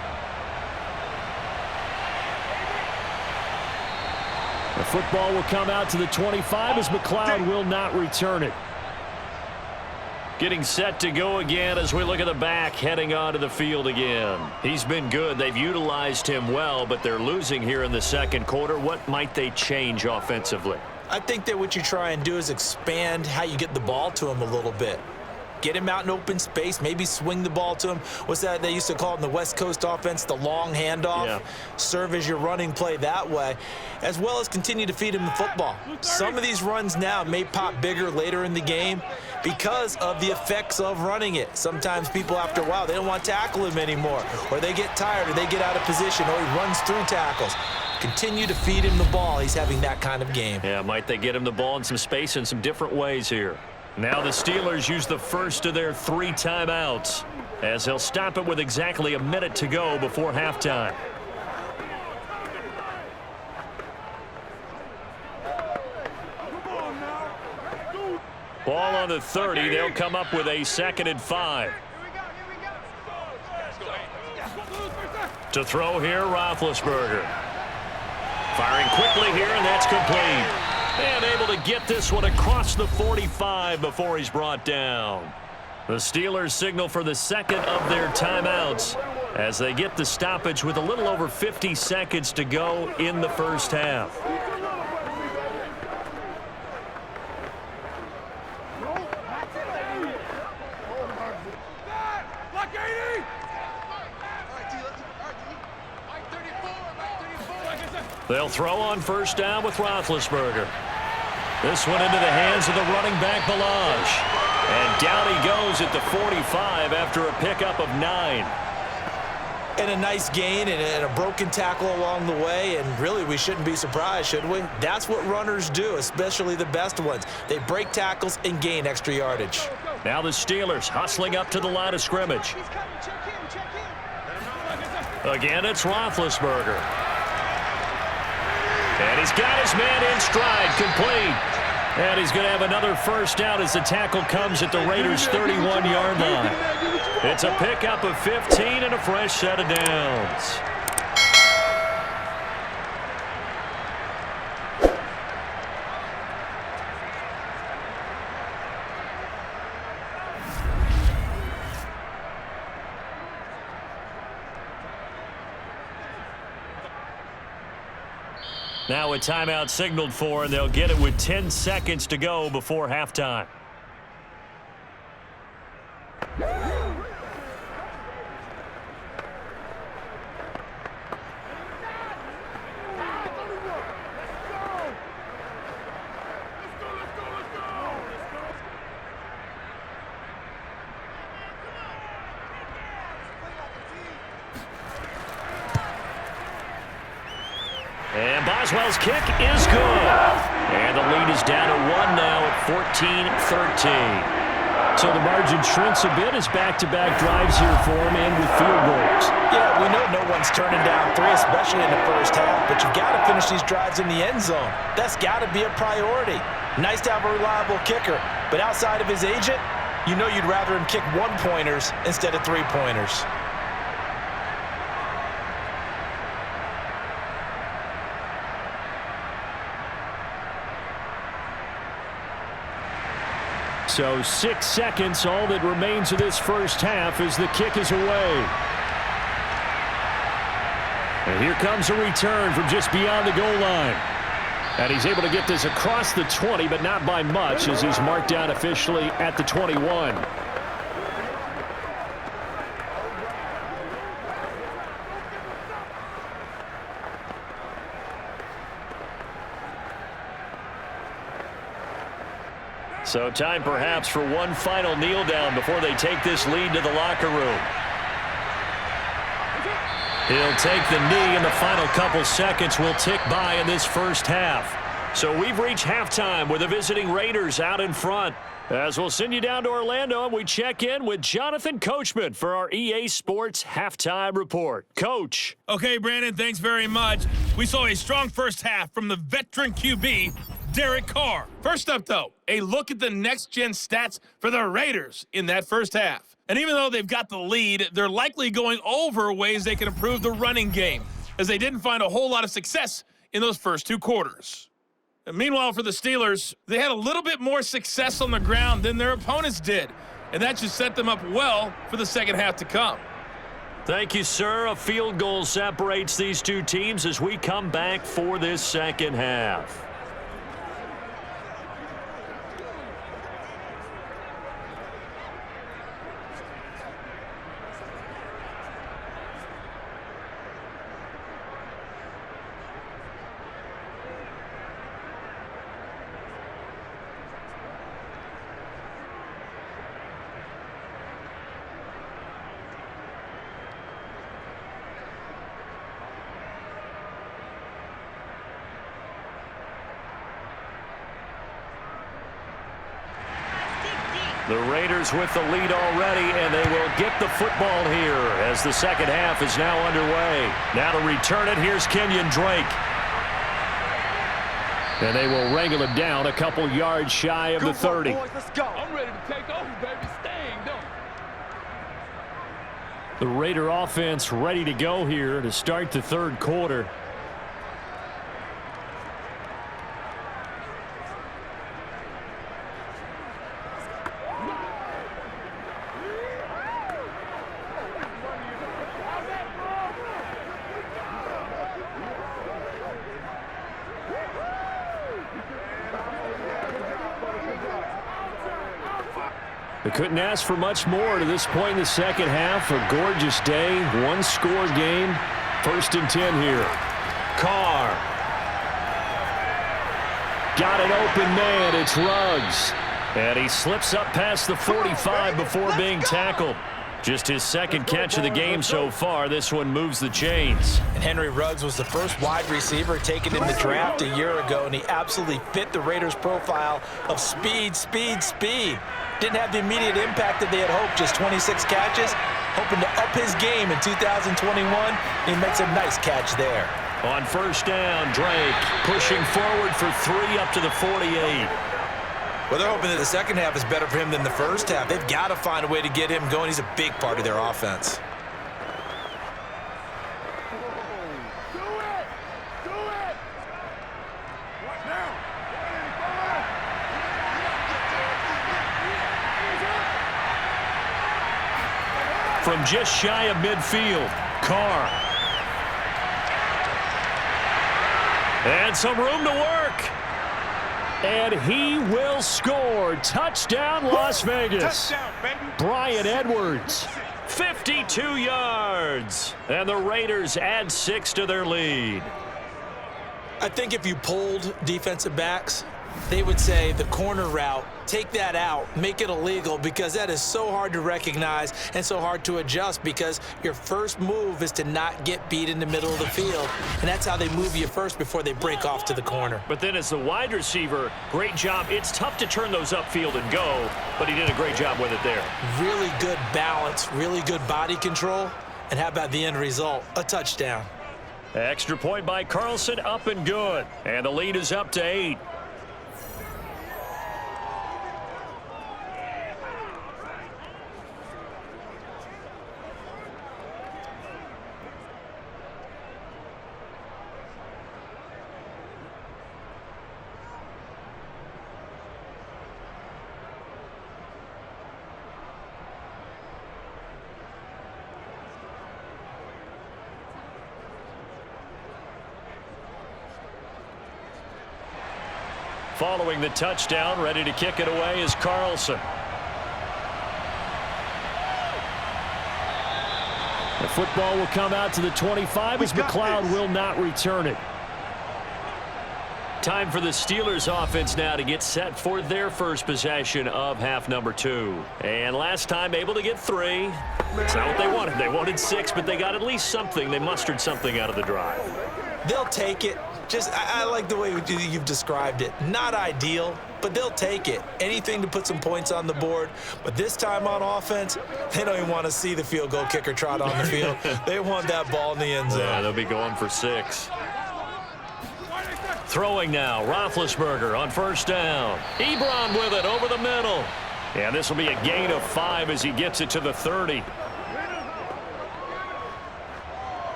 The football will come out to the 25 as McLeod will not return it. Getting set to go again as we look at the back heading onto the field again. He's been good. They've utilized him well, but they're losing here in the 2nd quarter. What might they change offensively? I think that what you try and do is expand how you get the ball to him a little bit. Get him out in open space, maybe swing the ball to him. What's that they used to call in the West Coast offense, the long handoff? Yeah. Serve as your running play that way, as well as continue to feed him the football. Some of these runs now may pop bigger later in the game because of the effects of running it. Sometimes people, after a while, they don't want to tackle him anymore, or they get tired, or they get out of position, or he runs through tackles. Continue to feed him the ball. He's having that kind of game. Yeah, might they get him the ball in some space in some different ways here. Now the Steelers use the first of their 3 timeouts as they'll stop it with exactly a minute to go before halftime. Ball on the 30. They'll come up with a 2nd and 5. To throw here, Roethlisberger. Firing quickly here, and that's complete. And able to get this one across the 45 before he's brought down. The Steelers signal for the 2nd of their timeouts as they get the stoppage with a little over 50 seconds to go in the 1st half. They'll throw on 1st down with Roethlisberger. This one into the hands of the running back, Balaj. And down he goes at the 45 after a pickup of 9. And a nice gain and a broken tackle along the way, and really we shouldn't be surprised, should we? That's what runners do, especially the best ones. They break tackles and gain extra yardage. Now the Steelers hustling up to the line of scrimmage. Again, it's Roethlisberger. He's got his man in stride, complete. And he's going to have another first down as the tackle comes at the Raiders' 31-yard line. It's a pickup of 15 and a fresh set of downs. Now a timeout signaled for, and they'll get it with 10 seconds to go before halftime. And Boswell's kick is good. And the lead is down to 1 now at 14-13. So the margin shrinks a bit as back-to-back drives here for him and with field goals. Yeah, we know no one's turning down 3, especially in the first half, but you've got to finish these drives in the end zone. That's got to be a priority. Nice to have a reliable kicker, but outside of his agent, you know you'd rather him kick 1-pointers instead of 3-pointers. So 6 seconds, all that remains of this first half as the kick is away. And here comes a return from just beyond the goal line. And he's able to get this across the 20, but not by much as he's marked down officially at the 21. So time perhaps for one final kneel down before they take this lead to the locker room. He'll take the knee, and the final couple seconds will tick by in this first half. So we've reached halftime with the visiting Raiders out in front. As we'll send you down to Orlando, and we check in with Jonathan Coachman for our EA Sports Halftime Report. Coach. Okay, Brandon, thanks very much. We saw a strong first half from the veteran QB, Derek Carr. First up, though, a look at the next-gen stats for the Raiders in that first half. And even though they've got the lead, they're likely going over ways they can improve the running game, as they didn't find a whole lot of success in those first 2 quarters. And meanwhile, for the Steelers, they had a little bit more success on the ground than their opponents did, and that should set them up well for the second half to come. Thank you, sir. A field goal separates these two teams as we come back for this second half. The Raiders with the lead already, and they will get the football here as the second half is now underway. Now to return it, here's Kenyon Drake. And they will wrangle him down a couple yards shy of the 30. Boys, let's go. I'm ready to take over, baby. Staying, don't. The Raider offense ready to go here to start the third quarter. They couldn't ask for much more to this point in the second half. A gorgeous day, one-score game. 1st and 10 here. Carr. Got an open man. It's Ruggs. And he slips up past the 45 before being tackled. Just his second catch of the game so far. This one moves the chains. And Henry Ruggs was the first wide receiver taken in the draft a year ago, and he absolutely fit the Raiders' profile of speed, speed, speed. Didn't have the immediate impact that they had hoped, just 26 catches. Hoping to up his game in 2021, and he makes a nice catch there. On first down, Drake pushing forward for 3 up to the 48. Well, they're hoping that the second half is better for him than the first half. They've got to find a way to get him going. He's a big part of their offense. From just shy of midfield, Carr. And some room to work. And he will score. Touchdown, Las Vegas. Touchdown, baby. Brian Edwards, 52 yards. And the Raiders add 6 to their lead. I think if you polled defensive backs, they would say the corner route, take that out, make it illegal, because that is so hard to recognize and so hard to adjust, because your first move is to not get beat in the middle of the field, and that's how they move you first before they break off to the corner. But then as the wide receiver, great job. It's tough to turn those upfield and go, but he did a great job with it there. Really good balance, really good body control, and how about the end result? A touchdown. Extra point by Carlson, up and good. And the lead is up to 8. Following the touchdown, ready to kick it away is Carlson. The football will come out to the 25 as McLeod will not return it. Time for the Steelers offense now to get set for their first possession of half number 2. And last time able to get 3. It's not what they wanted. They wanted 6, but they got at least something. They mustered something out of the drive. They'll take it. I like the way you've described it. Not ideal, but they'll take it. Anything to put some points on the board. But this time on offense, they don't even want to see the field goal kicker trot on the field. They want that ball in the end zone. Yeah, they'll be going for 6. Throwing now, Roethlisberger on first down. Ebron with it over the middle. And this will be a gain of 5 as he gets it to the 30.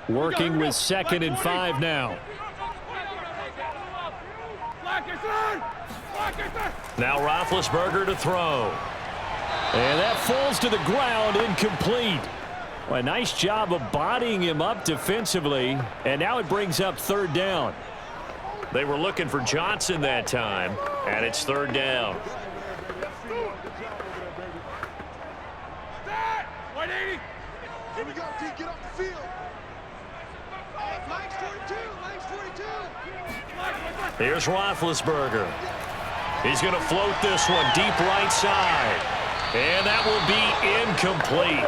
Working with 2nd and 5 now. Now Roethlisberger to throw. And that falls to the ground, incomplete. Well, a nice job of bodying him up defensively, and now it brings up 3rd down. They were looking for Johnson that time, and it's 3rd down. 180. Here we go, T. Get off the field. Lane's 42. Lane's 42. Here's Roethlisberger. He's going to float this one deep right side. And that will be incomplete.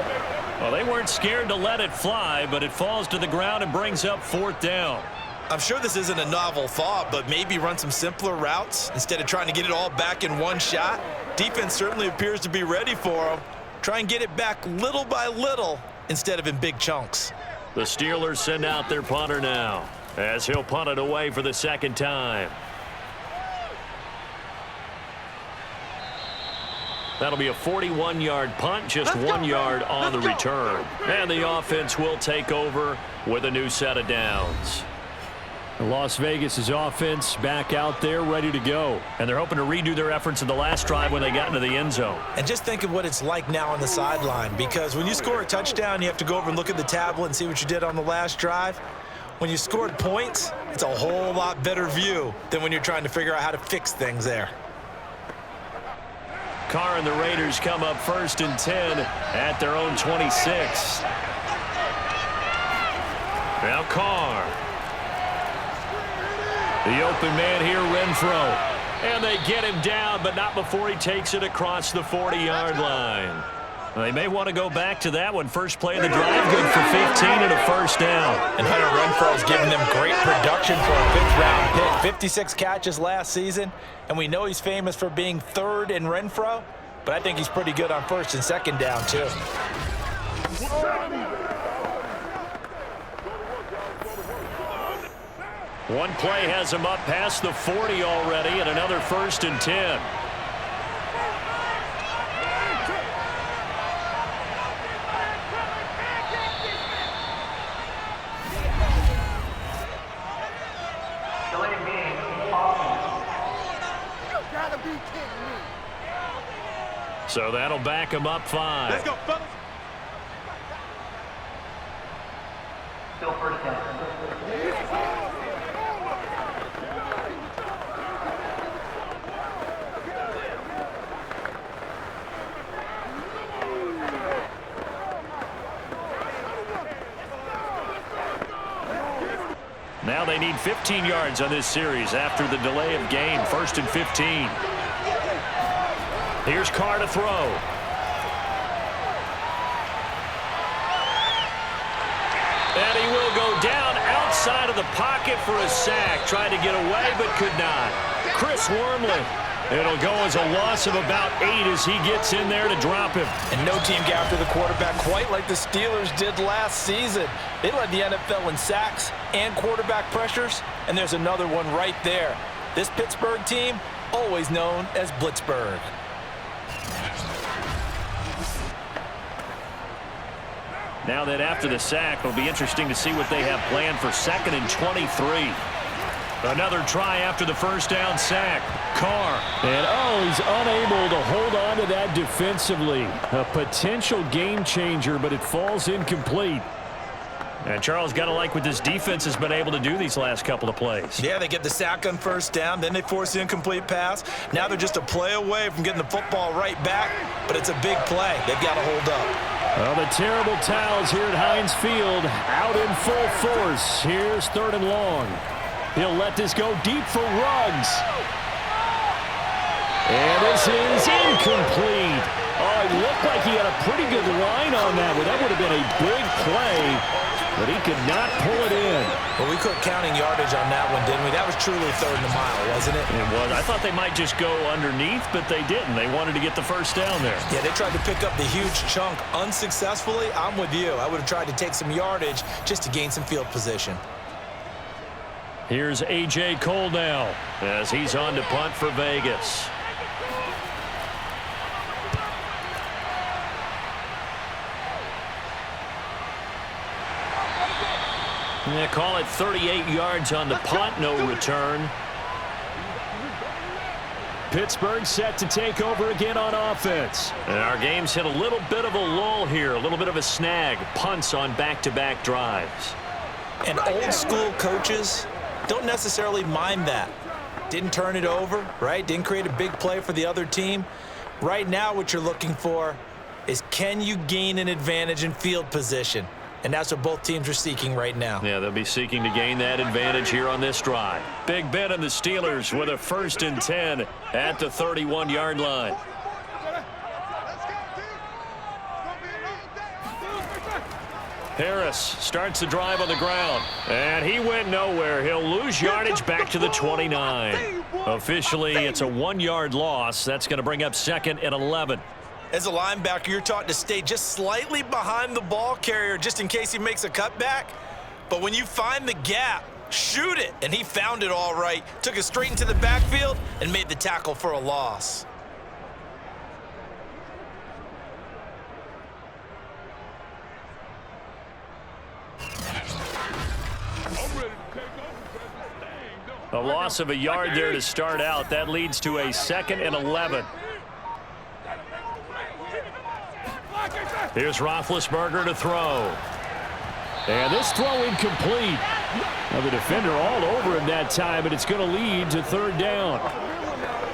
Well, they weren't scared to let it fly, but it falls to the ground and brings up 4th down. I'm sure this isn't a novel thought, but maybe run some simpler routes instead of trying to get it all back in one shot. Defense certainly appears to be ready for them. Try and get it back little by little instead of in big chunks. The Steelers send out their punter now as he'll punt it away for the 2nd time. That'll be a 41-yard punt, just 1 yard on the return. And the offense will take over with a new set of downs. Las Vegas' offense back out there ready to go. And they're hoping to redo their efforts in the last drive when they got into the end zone. And just think of what it's like now on the sideline, because when you score a touchdown, you have to go over and look at the tablet and see what you did on the last drive. When you scored points, it's a whole lot better view than when you're trying to figure out how to fix things there. Carr and the Raiders come up 1st and 10 at their own 26. Now Carr. The open man here, Renfro. And they get him down, but not before he takes it across the 40-yard line. They may want to go back to that one. First play of the drive, good for 15 and a 1st down. And Hunter Renfro's given them great production for a 5th-round pick. 56 catches last season, and we know he's famous for being 3rd in Renfro, but I think he's pretty good on first and second down, too. One play has him up past the 40 already, and another 1st and 10. So that'll back him up 5. Let's go, fellas. Still first down. Now they need 15 yards on this series after the delay of game. 1st and 15. Here's Carr to throw. And he will go down outside of the pocket for a sack. Tried to get away, but could not. Chris Wormley. It'll go as a loss of about 8 as he gets in there to drop him. And no team got after the quarterback quite like the Steelers did last season. They led the NFL in sacks and quarterback pressures, and there's another one right there. This Pittsburgh team, always known as Blitzburgh. Now that after the sack, it'll be interesting to see what they have planned for 2nd and 23. Another try after the first down sack. Carr. And he's unable to hold on to that defensively. A potential game changer, but it falls incomplete. And Charles, got to like what this defense has been able to do these last couple of plays. Yeah, they get the sack on first down, then they force the incomplete pass. Now they're just a play away from getting the football right back, but it's a big play. They've got to hold up. Well, the terrible towels here at Heinz Field out in full force. Here's 3rd and long. He'll let this go deep for Ruggs. And this is incomplete. Oh, it looked like he had a pretty good line on that one. That would have been a big play, but he could not pull it in. Well, we quit counting yardage on that one, didn't we? That was truly 3rd and a mile, wasn't it? It was. I thought they might just go underneath, but they didn't. They wanted to get the first down there. Yeah, they tried to pick up the huge chunk unsuccessfully. I'm with you. I would have tried to take some yardage just to gain some field position. Here's A.J. Cole now as he's on to punt for Vegas. They call it 38 yards on the punt, no return. Pittsburgh set to take over again on offense. And our game's hit a little bit of a lull here, a little bit of a snag. Punts on back-to-back drives. And old school coaches don't necessarily mind that. Didn't turn it over, right? Didn't create a big play for the other team. Right now what you're looking for is, can you gain an advantage in field position? And that's what both teams are seeking right now. Yeah, they'll be seeking to gain that advantage here on this drive. Big Ben and the Steelers with a 1st and 10 at the 31-yard line. Harris starts the drive on the ground, and he went nowhere. He'll lose yardage back to the 29. Officially, it's a 1-yard loss. That's going to bring up 2nd and 11. As a linebacker, you're taught to stay just slightly behind the ball carrier just in case he makes a cutback. But when you find the gap, shoot it. And he found it all right. Took it straight into the backfield and made the tackle for a loss. A loss of a yard there to start out. That leads to a 2nd and 11. Here's Roethlisberger to throw. And this throw incomplete. Now the defender all over him that time, but it's going to lead to 3rd down.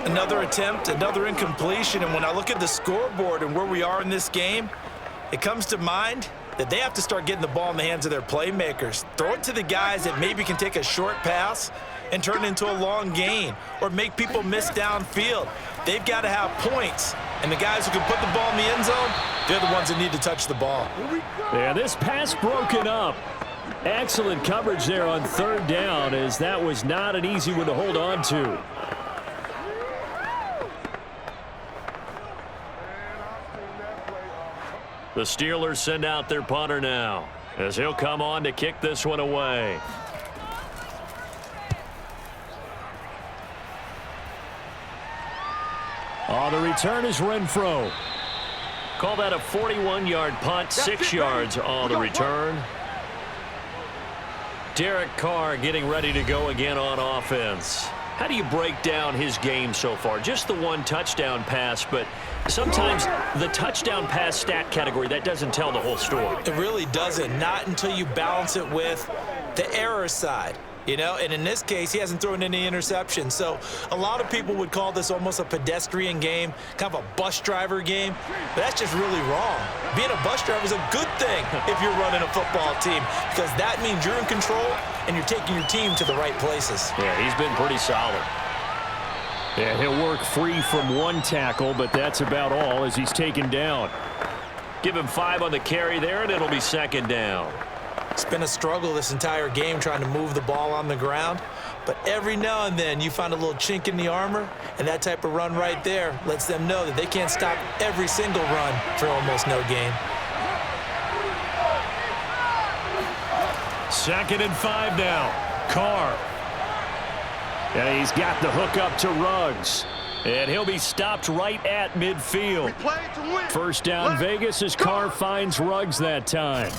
Another attempt, another incompletion, and when I look at the scoreboard and where we are in this game, it comes to mind that they have to start getting the ball in the hands of their playmakers. Throw it to the guys that maybe can take a short pass and turn it into a long gain or make people miss downfield. They've got to have points, and the guys who can put the ball in the end zone, they're the ones that need to touch the ball. Yeah, this pass broken up. Excellent coverage there on 3rd down, as that was not an easy one to hold on to. The Steelers send out their punter now, as he'll come on to kick this one away. On the return is Renfro. Call that a 41-yard punt, 6 yards on the return. Derek Carr getting ready to go again on offense. How do you break down his game so far? Just the one touchdown pass, but sometimes the touchdown pass stat category, that doesn't tell the whole story. It really doesn't, not until you balance it with the error side. You know, and in this case, he hasn't thrown any interceptions. So a lot of people would call this almost a pedestrian game, kind of a bus driver game. But that's just really wrong. Being a bus driver is a good thing if you're running a football team, because that means you're in control and you're taking your team to the right places. Yeah, he's been pretty solid. Yeah, he'll work free from one tackle, but that's about all as he's taken down. Give him 5 on the carry there, and it'll be second down. It's been a struggle this entire game trying to move the ball on the ground. But every now and then you find a little chink in the armor, and that type of run right there lets them know that they can't stop every single run for almost no gain. 2nd and 5 now. Carr. And he's got the hook up to Ruggs. And he'll be stopped right at midfield. First down Vegas as Carr finds Ruggs that time.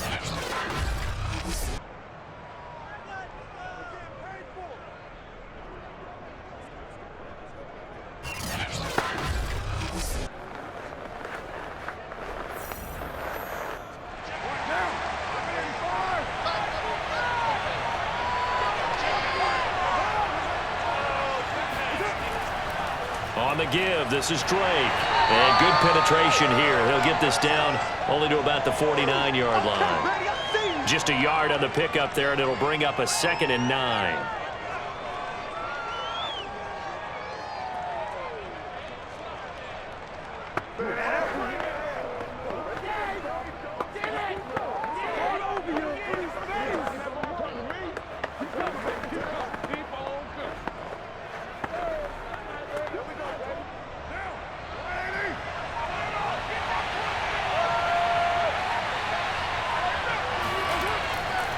On the give, this is Drake. And good penetration here. He'll get this down only to about the 49-yard line. Just a yard on the pickup there, and it'll bring up a 2nd and 9.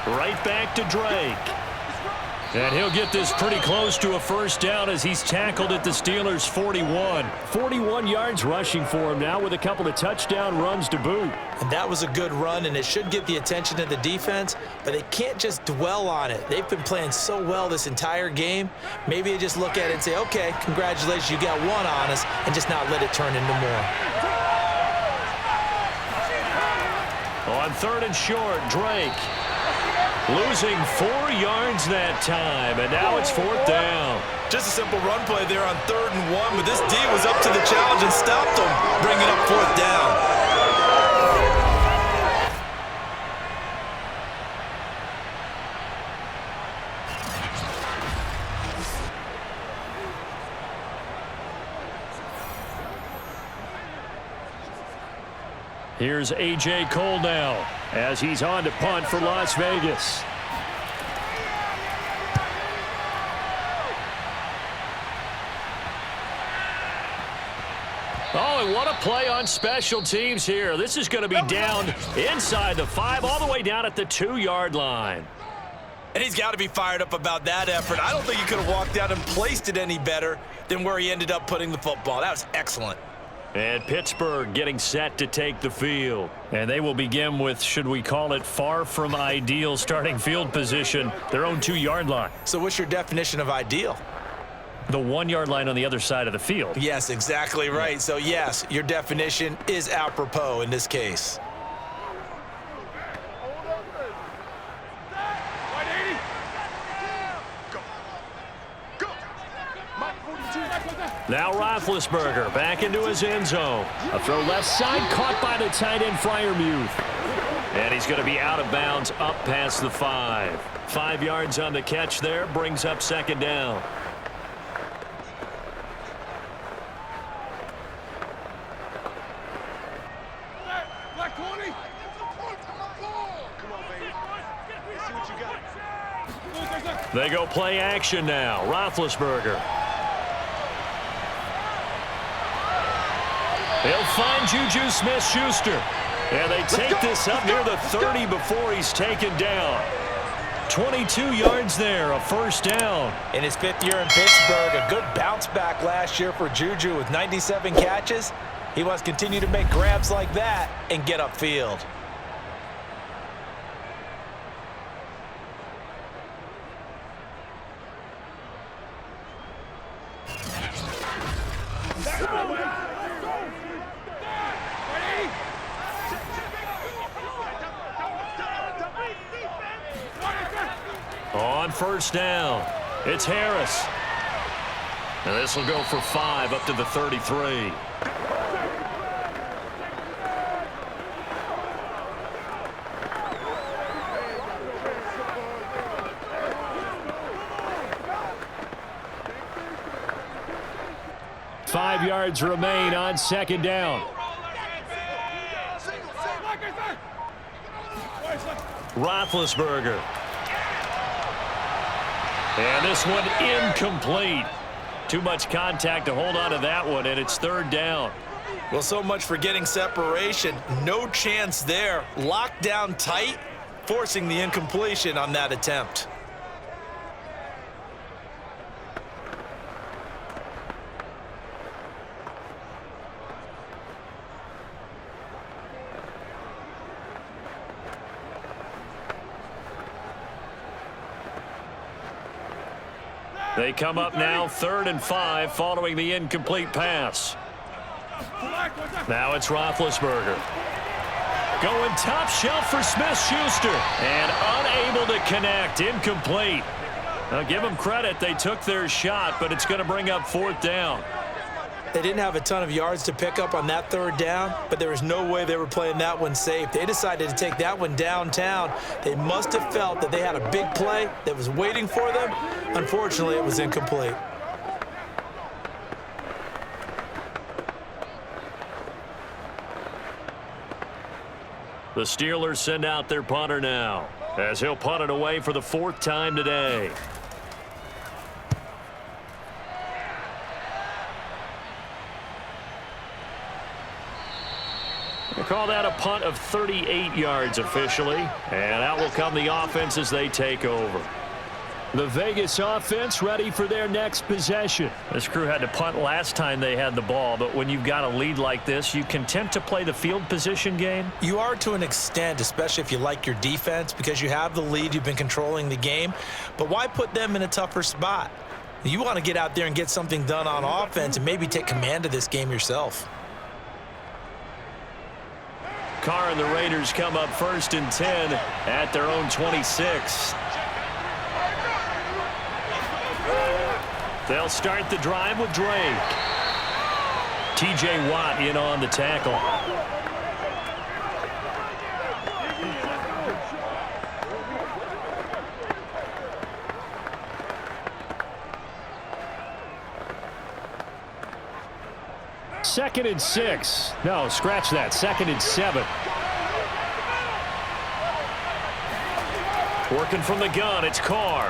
Right back to Drake. And he'll get this pretty close to a first down as he's tackled at the Steelers' 41. 41 yards rushing for him now with a couple of touchdown runs to boot. And that was a good run, and it should get the attention of the defense, but they can't just dwell on it. They've been playing so well this entire game. Maybe they just look at it and say, okay, congratulations, you got one on us, and just not let it turn into more. On 3rd and short, Drake. Losing 4 yards that time, and now it's 4th down. Just a simple run play there on 3rd and 1, but this D was up to the challenge and stopped them, bringing up 4th down. Here's A.J. Cole now as he's on to punt for Las Vegas. Oh, and what a play on special teams here. This is going to be down inside the 5, all the way down at the 2-yard line. And he's got to be fired up about that effort. I don't think he could have walked out and placed it any better than where he ended up putting the football. That was excellent. And Pittsburgh getting set to take the field. And they will begin with, should we call it, far from ideal starting field position, their own 2-yard line. So what's your definition of ideal? The 1-yard line on the other side of the field. Yes, exactly right. So, yes, your definition is apropos in this case. Now Roethlisberger back into his end zone. A throw left side, caught by the tight end Freiermuth. And he's going to be out of bounds up past the 5. 5 yards on the catch there, brings up 2nd down. Black 20. Come on, baby. Let's see what you got. They go play action now. Roethlisberger. He'll find Juju Smith-Schuster. And they take this up near the 30 before he's taken down. 22 yards there, a first down. In his 5th year in Pittsburgh, a good bounce back last year for Juju with 97 catches. He wants to continue to make grabs like that and get upfield. On first down, it's Harris. And this will go for 5 up to the 33. Five yards remain on second down. Roethlisberger. And this one incomplete. Too much contact to hold on to that one, and it's third down. Well, so much for getting separation. No chance there. Locked down tight, forcing the incompletion on that attempt. They come up now 3rd and 5 following the incomplete pass. Now it's Roethlisberger. Going top shelf for Smith-Schuster. And unable to connect. Incomplete. Now give them credit. They took their shot, but it's going to bring up 4th down. They didn't have a ton of yards to pick up on that 3rd down, but there was no way they were playing that one safe. They decided to take that one downtown. They must have felt that they had a big play that was waiting for them. Unfortunately, it was incomplete. The Steelers send out their punter now, as he'll punt it away for the 4th time today. They call that a punt of 38 yards officially, and out will come the offense as they take over. The Vegas offense ready for their next possession. This crew had to punt last time they had the ball, but when you've got a lead like this, you content to play the field position game? You are to an extent, especially if you like your defense, because you have the lead, you've been controlling the game. But why put them in a tougher spot? You want to get out there and get something done on offense and maybe take command of this game yourself. Carr and the Raiders come up 1st and 10 at their own 26. They'll start the drive with Drake. T.J. Watt in on the tackle. Second and 6. No, scratch that. 2nd and 7. Working from the gun, it's Carr.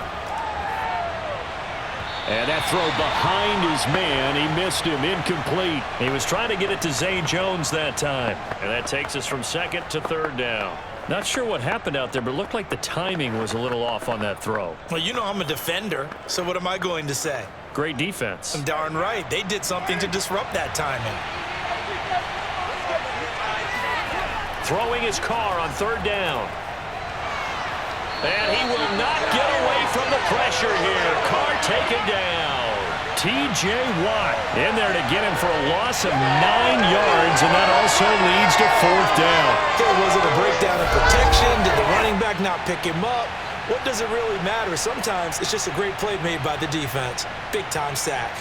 And that throw behind his man, he missed him, incomplete. He was trying to get it to Zay Jones that time. And that takes us from 2nd to 3rd down. Not sure what happened out there, but it looked like the timing was a little off on that throw. Well, you know I'm a defender, so what am I going to say? Great defense. I'm darn right. They did something to disrupt that timing. Throwing his Carr on 3rd down. And he will not get away from the pressure here. Carr taken down. T.J. Watt in there to get him for a loss of 9 yards, and that also leads to 4th down. Was it a breakdown in protection? Did the running back not pick him up? What does it really matter? Sometimes it's just a great play made by the defense. Big-time sack.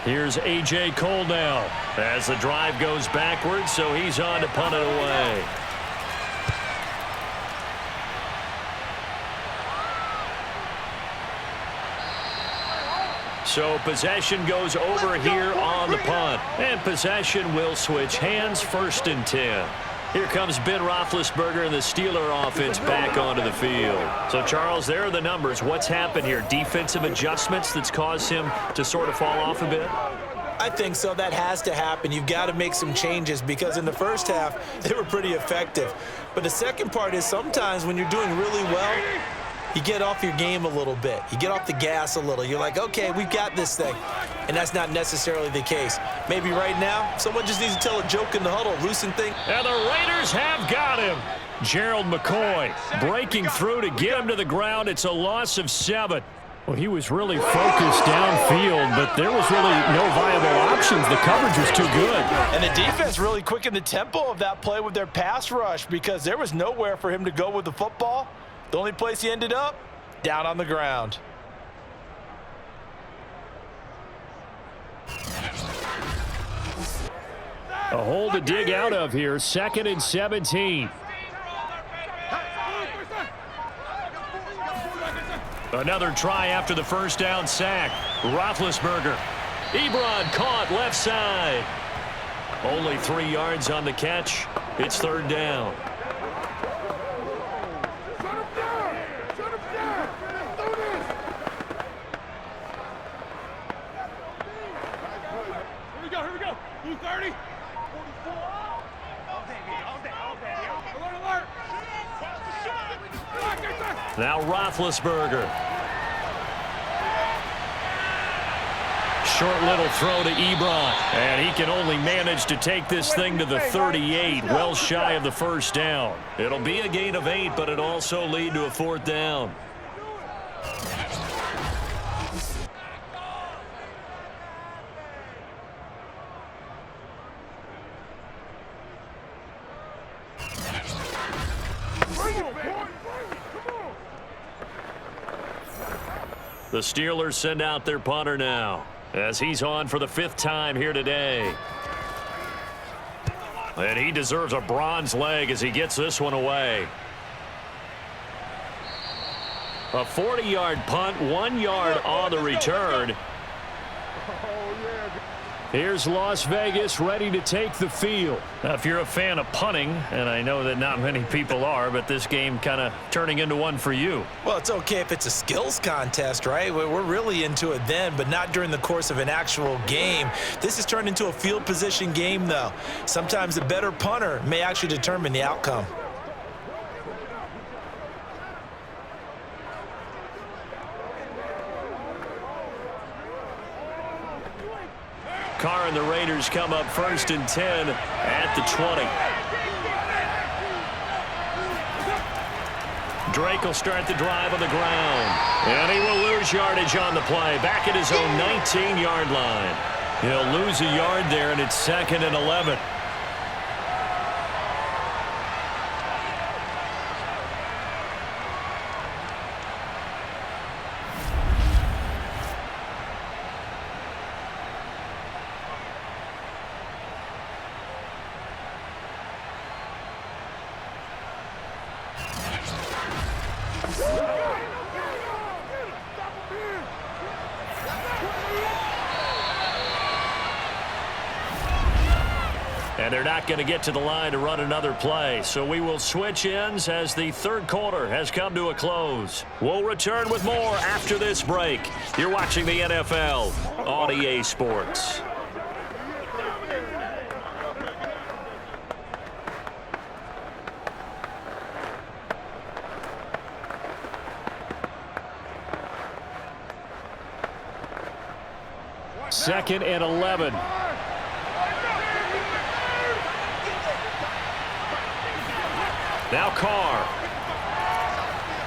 Here's A.J. Cole now as the drive goes backwards, so he's on to punt it away. So possession goes over here on the punt. And possession will switch hands, 1st and 10. Here comes Ben Roethlisberger and the Steeler offense back onto the field. So, Charles, there are the numbers. What's happened here? Defensive adjustments that's caused him to sort of fall off a bit? I think so. That has to happen. You've got to make some changes because in the first half, they were pretty effective. But the second part is sometimes when you're doing really well, you get off your game a little bit. You get off the gas a little. You're like, okay, we've got this thing. And that's not necessarily the case. Maybe right now, someone just needs to tell a joke in the huddle, loosen things. And the Raiders have got him. Gerald McCoy breaking through to get him to the ground. It's a loss of 7. Well, he was really focused downfield, but there was really no viable options. The coverage was too good. And the defense really quickened the tempo of that play with their pass rush because there was nowhere for him to go with the football. The only place he ended up, down on the ground. A hole to dig out of here, 2nd and 17. Another try after the first down sack. Roethlisberger. Ebron caught left side. Only 3 yards on the catch. It's 3rd down. Here we go. 230. Alert. Now Roethlisberger. Short little throw to Ebron. And he can only manage to take this thing to the 38, well shy of the first down. It'll be a gain of 8, but it'll also lead to a 4th down. The Steelers send out their punter now as he's on for the 5th time here today. And he deserves a bronze leg as he gets this one away. A 40-yard punt, 1 yard on the return. Here's Las Vegas ready to take the field. Now, if you're a fan of punting, and I know that not many people are, but this game kind of turning into one for you. Well, it's okay if it's a skills contest, right? We're really into it then, but not during the course of an actual game. This has turned into a field position game, though. Sometimes the better punter may actually determine the outcome. Carr and the Raiders come up 1st and 10 at the 20. Drake will start the drive on the ground. And he will lose yardage on the play. Back at his own 19-yard line. He'll lose a yard there, and it's 2nd and 11. And they're not going to get to the line to run another play. So we will switch ends as the 3rd quarter has come to a close. We'll return with more after this break. You're watching the NFL on EA Sports. Second and 11. Now Carr.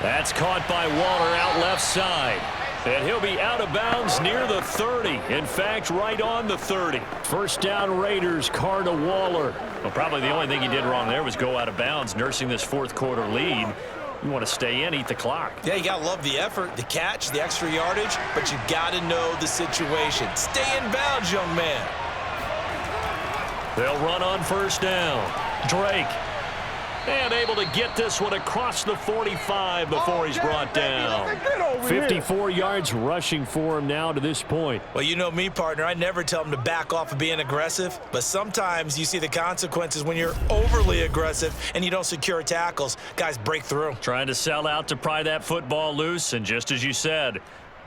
That's caught by Waller out left side. And he'll be out of bounds near the 30. In fact, right on the 30. 1st down Raiders, Carr to Waller. Well, probably the only thing he did wrong there was go out of bounds, nursing this 4th quarter lead. You want to stay in, eat the clock. Yeah, you got to love the effort, the catch, the extra yardage, but you got to know the situation. Stay in bounds, young man. They'll run on 1st down. Drake. And able to get this one across the 45 before he's brought down. 54 yards rushing for him now to this point. Well, you know me, partner. I never tell him to back off of being aggressive, but sometimes you see the consequences when you're overly aggressive and you don't secure tackles. Guys break through. Trying to sell out to pry that football loose, and just as you said,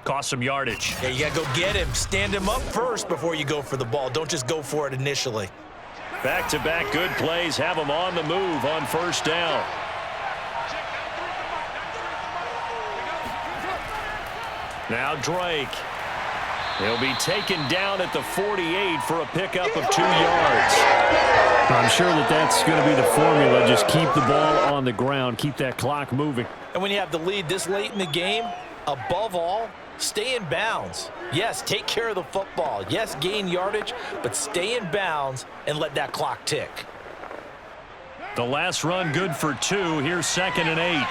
cost some yardage. Yeah, you got to go get him. Stand him up first before you go for the ball. Don't just go for it initially. Back-to-back good plays have him on the move on first down. Now Drake. He'll be taken down at the 48 for a pickup of 2 yards. I'm sure that's going to be the formula. Just keep the ball on the ground. Keep that clock moving. And when you have the lead this late in the game, above all, stay in bounds. Yes, take care of the football. Yes, gain yardage, but stay in bounds and let that clock tick. The last run good for 2. Here's 2nd and 8.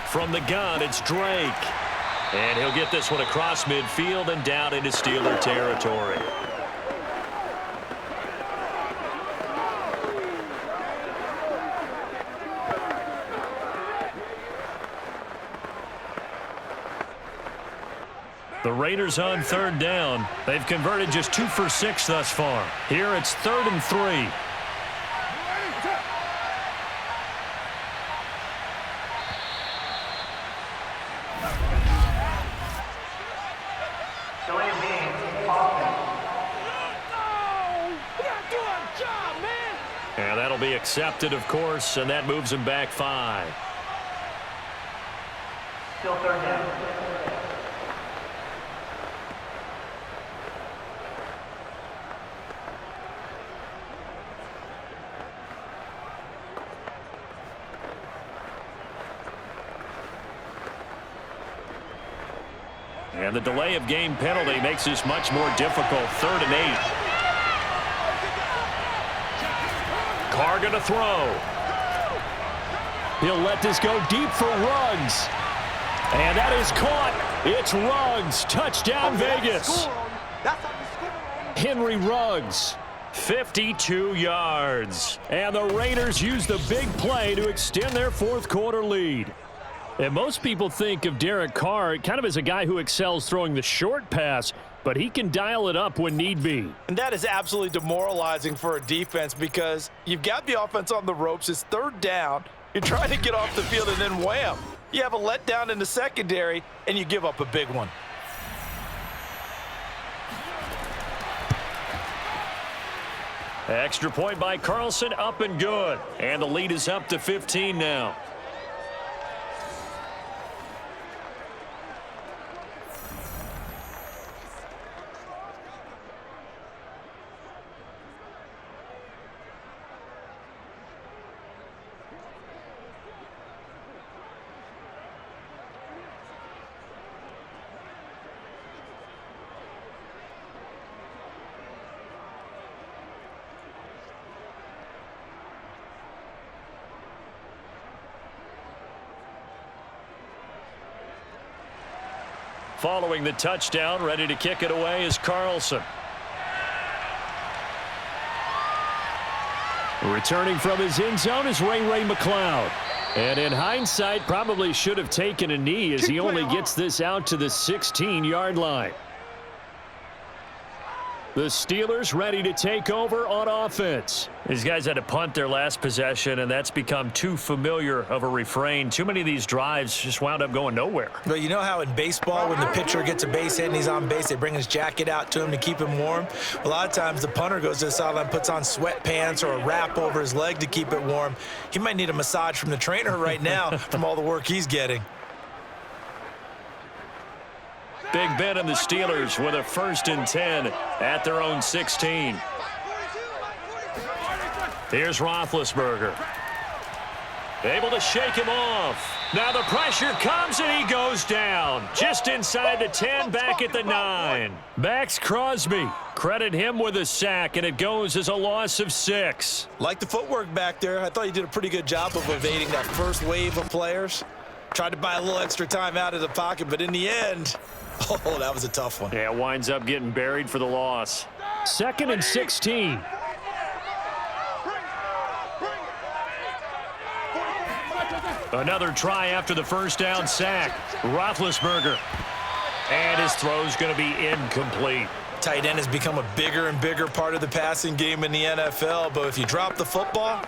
From the gun, it's Drake. And he'll get this one across midfield and down into Steeler territory. The Raiders on 3rd down. They've converted just 2 for 6 thus far. Here it's 3rd and 3. Delay of game, offense. And that'll be accepted, of course, and that moves him back 5. Still 3rd down. And the delay of game penalty makes this much more difficult. 3rd and 8. Carr going to throw. He'll let this go deep for Ruggs. And that is caught. It's Ruggs. Touchdown, Vegas. Henry Ruggs. 52 yards. And the Raiders use the big play to extend their 4th quarter lead. And most people think of Derek Carr kind of as a guy who excels throwing the short pass, but he can dial it up when need be. And that is absolutely demoralizing for a defense because you've got the offense on the ropes. It's 3rd down. You're trying to get off the field, and then wham, you have a letdown in the secondary, and you give up a big one. Extra point by Carlson, up and good. And the lead is up to 15 now. Following the touchdown, ready to kick it away is Carlson. Returning from his end zone is Ray McLeod. And in hindsight, probably should have taken a knee as he only gets this out to the 16-yard line. The Steelers ready to take over on offense. These guys had to punt their last possession, and that's become too familiar of a refrain. Too many of these drives just wound up going nowhere. But you know how in baseball, when the pitcher gets a base hit and he's on base, they bring his jacket out to him to keep him warm? A lot of times the punter goes to the sideline, puts on sweatpants or a wrap over his leg to keep it warm. He might need a massage from the trainer right now from all the work he's getting. Big Ben and the Steelers with a 1st and 10 at their own 16. Here's Roethlisberger. Able to shake him off. Now the pressure comes and he goes down. Just inside the 10, back at the 9. Max Crosby. Credit him with a sack, and it goes as a loss of 6. Like the footwork back there, I thought he did a pretty good job of evading that first wave of players. Tried to buy a little extra time out of the pocket, but in the end, oh, that was a tough one. Yeah, winds up getting buried for the loss. 2nd and 16. Another try after the first down sack. Roethlisberger. And his throw's going to be incomplete. Tight end has become a bigger and bigger part of the passing game in the NFL, but if you drop the football,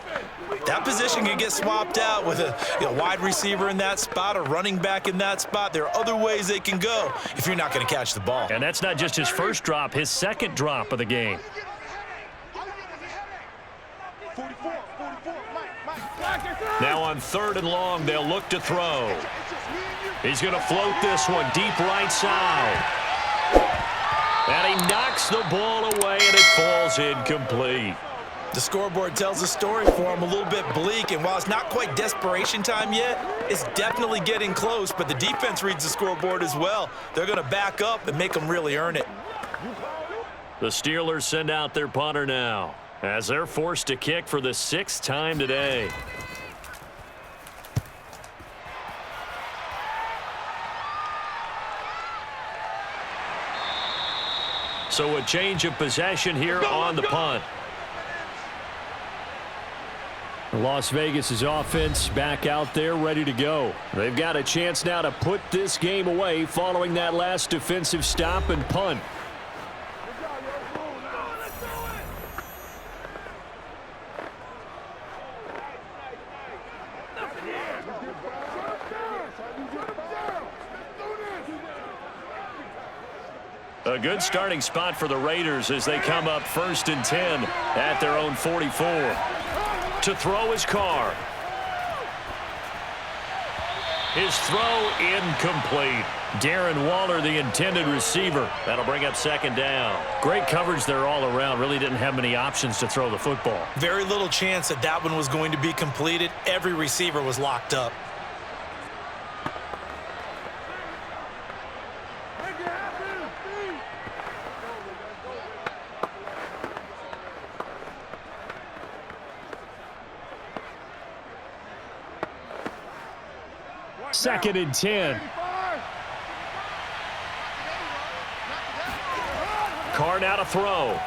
that position can get swapped out with a wide receiver in that spot, a running back in that spot. There are other ways they can go if you're not going to catch the ball. And that's not just his first drop, his second drop of the game. Now on 3rd and long, they'll look to throw. He's going to float this one deep right side. And he knocks the ball away, and it falls incomplete. The scoreboard tells a story for him, a little bit bleak, and while it's not quite desperation time yet, it's definitely getting close, but the defense reads the scoreboard as well. They're going to back up and make them really earn it. The Steelers send out their punter now, as they're forced to kick for the 6th time today. So a change of possession here on the punt. Las Vegas' offense back out there ready to go. They've got a chance now to put this game away following that last defensive stop and punt. A good starting spot for the Raiders as they come up 1st and 10 at their own 44. To throw his Carr. His throw incomplete. Darren Waller, the intended receiver. That'll bring up 2nd down. Great coverage there all around. Really didn't have many options to throw the football. Very little chance that that one was going to be completed. Every receiver was locked up. Second and 10. Carr now to throw.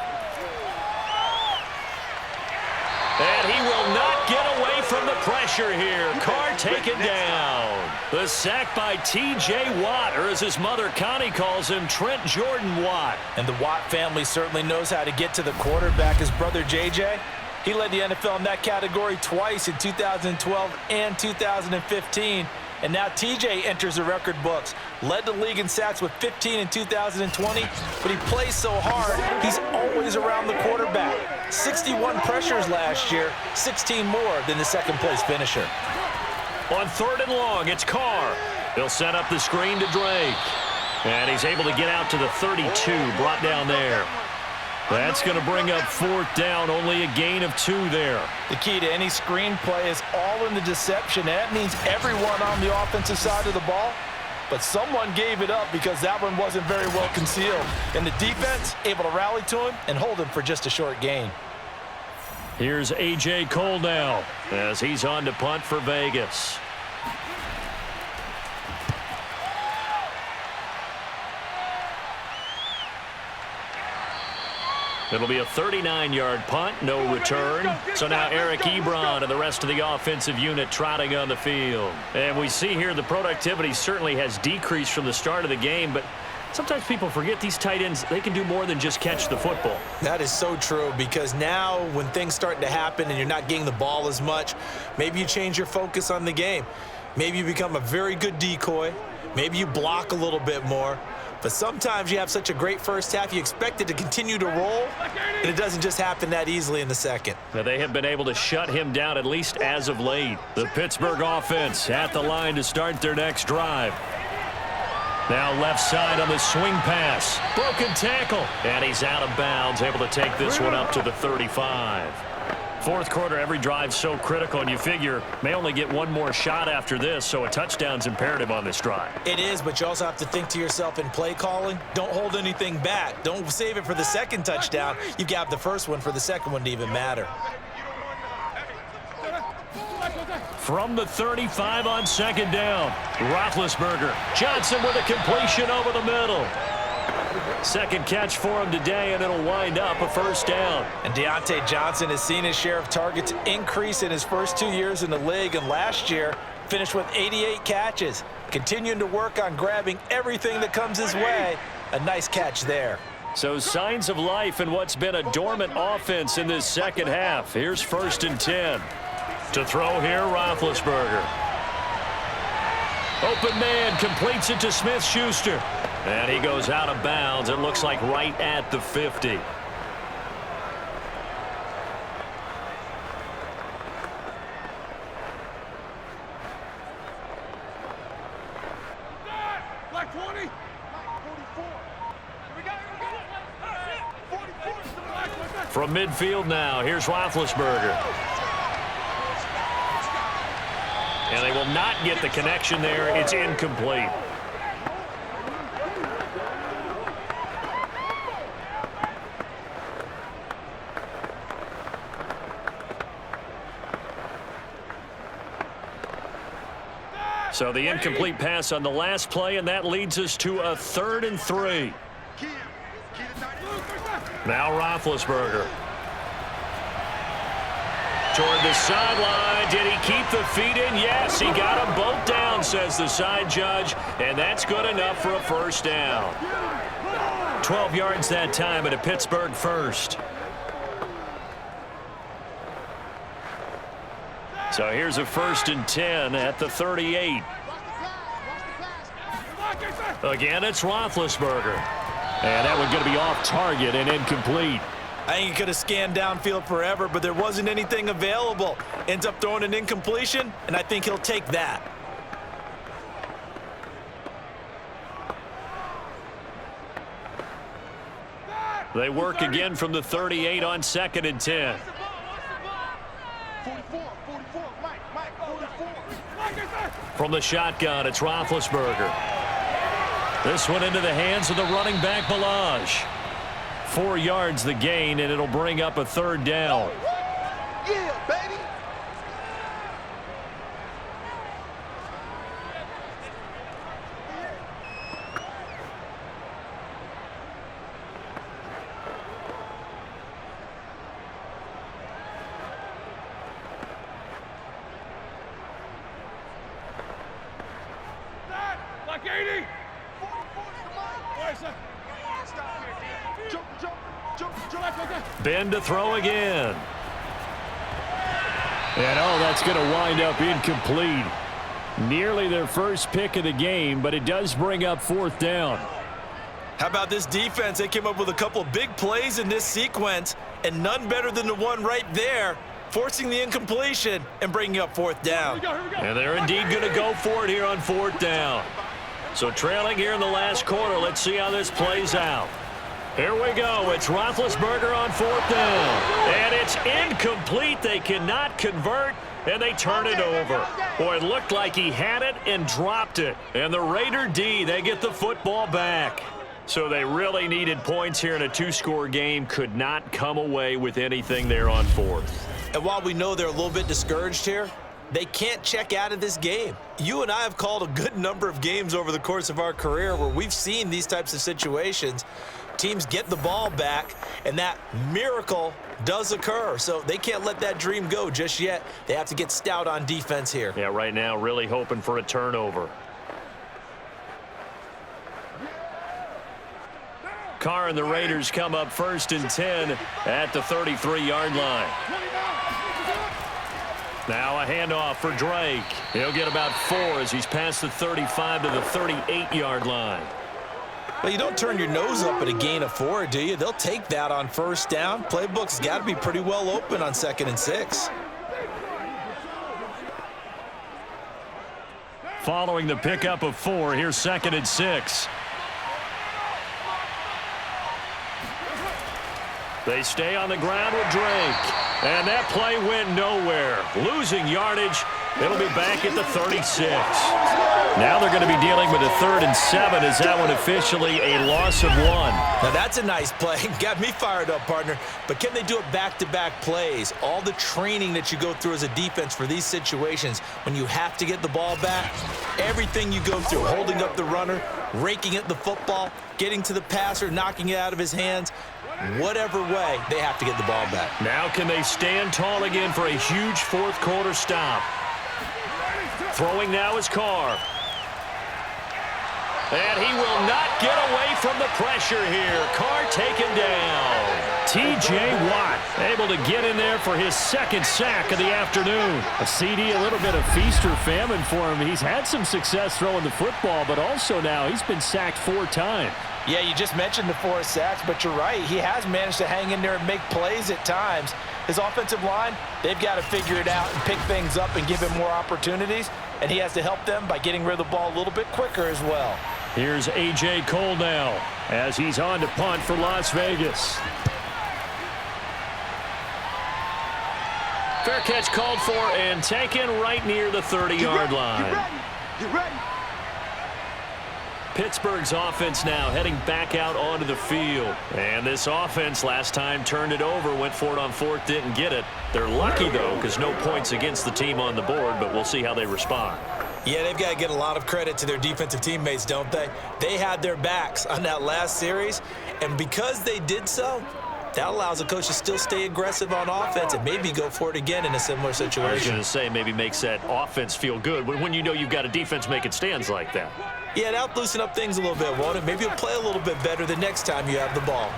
And he will not get away from the pressure here. Carr taken down. The sack by T.J. Watt, or as his mother Connie calls him, Trent Jordan Watt. And the Watt family certainly knows how to get to the quarterback. His brother J.J., he led the NFL in that category twice in 2012 and 2015. And now TJ enters the record books. Led the league in sacks with 15 in 2020, but he plays so hard, he's always around the quarterback. 61 pressures last year, 16 more than the second-place finisher. On 3rd and long, it's Carr. He'll set up the screen to Drake. And he's able to get out to the 32, brought down there. That's going to bring up 4th down, only a gain of 2 there. The key to any screen play is all in the deception. That means everyone on the offensive side of the ball, but someone gave it up because that one wasn't very well concealed. And the defense able to rally to him and hold him for just a short gain. Here's A.J. Cole now as he's on to punt for Vegas. It'll be a 39-yard punt, no return. So now Eric Ebron and the rest of the offensive unit trotting on the field. And we see here the productivity certainly has decreased from the start of the game, but sometimes people forget these tight ends, they can do more than just catch the football. That is so true, because now when things start to happen and you're not getting the ball as much, maybe you change your focus on the game. Maybe you become a very good decoy. Maybe you block a little bit more. But sometimes you have such a great first half, you expect it to continue to roll, and it doesn't just happen that easily in the second. Now they have been able to shut him down, at least as of late. The Pittsburgh offense at the line to start their next drive. Now left side on the swing pass. Broken tackle. And he's out of bounds, able to take this one up to the 35. Fourth quarter, every drive so critical, and you figure may only get one more shot after this, so a touchdown's imperative on this drive. It is, but you also have to think to yourself in play calling, don't hold anything back. Don't save it for the second touchdown. You've got the first one for the second one to even matter. From the 35 on 2nd down, Roethlisberger. Johnson with a completion over the middle. Second catch for him today, and it'll wind up a first down. And Deontay Johnson has seen his share of targets increase in his first 2 years in the league, and last year finished with 88 catches. Continuing to work on grabbing everything that comes his way. A nice catch there. So signs of life in what's been a dormant offense in this second half. Here's 1st and 10. To throw here, Roethlisberger. Open man completes it to Smith-Schuster. And he goes out of bounds. It looks like right at the 50. Black 20. 44. From midfield now, here's Roethlisberger. And they will not get the connection there. It's incomplete. So the incomplete pass on the last play, and that leads us to a 3rd and 3. Now Roethlisberger. Toward the sideline. Did he keep the feet in? Yes, he got them both down, says the side judge, and that's good enough for a first down. 12 yards that time at a Pittsburgh first. So here's a 1st and 10 at the 38. Again, it's Roethlisberger. And that one going to be off target and incomplete. I think he could have scanned downfield forever, but there wasn't anything available. Ends up throwing an incompletion, and I think he'll take that. They work again from the 38 on 2nd and 10. 44. Mike, 44. From the shotgun, it's Roethlisberger. This one into the hands of the running back, Balaj. 4 yards the gain, and it'll bring up a 3rd down. Yeah, baby. Like 80. Ben to throw again. And that's going to wind up incomplete. Nearly their first pick of the game, but it does bring up 4th down. How about this defense? They came up with a couple of big plays in this sequence, and none better than the one right there, forcing the incompletion and bringing up 4th down. Here we go. And they're indeed going to go for it here on 4th down. So trailing here in the last quarter, let's see how this plays out. Here we go. It's Roethlisberger on 4th down. And it's incomplete. They cannot convert, and they turn it over. Boy, it looked like he had it and dropped it. And the Raider D, they get the football back. So they really needed points here in a 2-score game. Could not come away with anything there on 4th. And while we know they're a little bit discouraged here, they can't check out of this game. You and I have called a good number of games over the course of our career where we've seen these types of situations. Teams get the ball back, and that miracle does occur. So they can't let that dream go just yet. They have to get stout on defense here. Yeah, right now really hoping for a turnover. Carr and the Raiders come up 1st and 10 at the 33-yard line. Now a handoff for Drake. He'll get about 4 as he's past the 35 to the 38-yard line. Well, you don't turn your nose up at a gain of 4, do you? They'll take that on 1st down. Playbook's got to be pretty well open on 2nd and 6. Following the pickup of 4, here's 2nd and 6. They stay on the ground with Drake. And that play went nowhere. Losing yardage It'll be back at the 36. Now they're going to be dealing with a 3rd and 7. Is that one officially a loss of 1? Now that's a nice play. Got me fired up, partner. But can they do it back-to-back plays? All the training that you go through as a defense for these situations, when you have to get the ball back, everything you go through, holding up the runner, raking at the football, getting to the passer, knocking it out of his hands, whatever way, they have to get the ball back. Now can they stand tall again for a huge 4th quarter stop? Throwing now is Carr. And he will not get away from the pressure here. Carr taken down. T.J. Watt able to get in there for his 2nd sack of the afternoon. A CD, a little bit of feast or famine for him. He's had some success throwing the football, but also now he's been sacked 4 times. Yeah, you just mentioned the 4 sacks, but you're right. He has managed to hang in there and make plays at times. His offensive line, they've got to figure it out and pick things up and give him more opportunities, and he has to help them by getting rid of the ball a little bit quicker as well. Here's A.J. Cole now as he's on to punt for Las Vegas. Fair catch called for and taken right near the 30-yard line. Get ready. Pittsburgh's offense now heading back out onto the field. And this offense last time turned it over, went for it on 4th, didn't get it. They're lucky, though, because no points against the team on the board, but we'll see how they respond. Yeah, they've got to get a lot of credit to their defensive teammates, don't they? They had their backs on that last series, and because they did so, that allows a coach to still stay aggressive on offense and maybe go for it again in a similar situation. I was going to say maybe makes that offense feel good when you know you've got a defense making stands like that. Yeah, that'll loosen up things a little bit, won't it? Maybe you'll play a little bit better the next time you have the ball.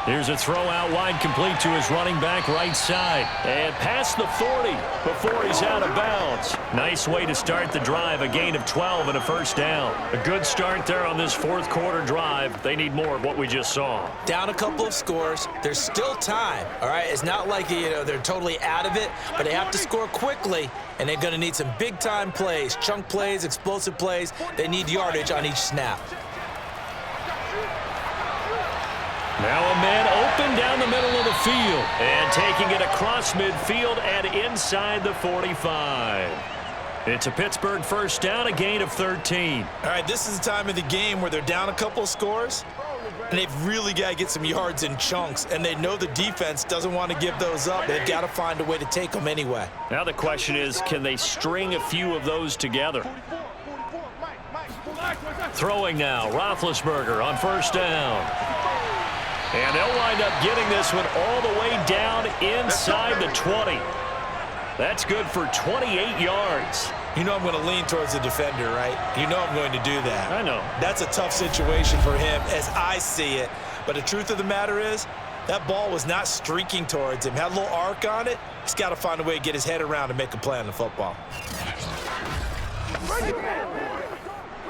Here's a throw out wide, complete to his running back right side. And past the 40 before he's out of bounds. Nice way to start the drive, a gain of 12 and a 1st down. A good start there on this 4th quarter drive. They need more of what we just saw. Down a couple of scores. There's still time, all right? It's not like, they're totally out of it, but they have to score quickly, and they're going to need some big-time plays, chunk plays, explosive plays. They need yardage on each snap. Now a man open down the middle of the field. And taking it across midfield and inside the 45. It's a Pittsburgh 1st down, a gain of 13. All right, this is the time of the game where they're down a couple of scores, and they've really got to get some yards in chunks, and they know the defense doesn't want to give those up. They've got to find a way to take them anyway. Now the question is, can they string a few of those together? Throwing now, Roethlisberger on 1st down. And they'll wind up getting this one all the way down inside the 20. That's good for 28 yards. You know I'm going to lean towards the defender, right? You know I'm going to do that. I know. That's a tough situation for him as I see it. But the truth of the matter is, that ball was not streaking towards him. Had a little arc on it. He's got to find a way to get his head around and make a play on the football.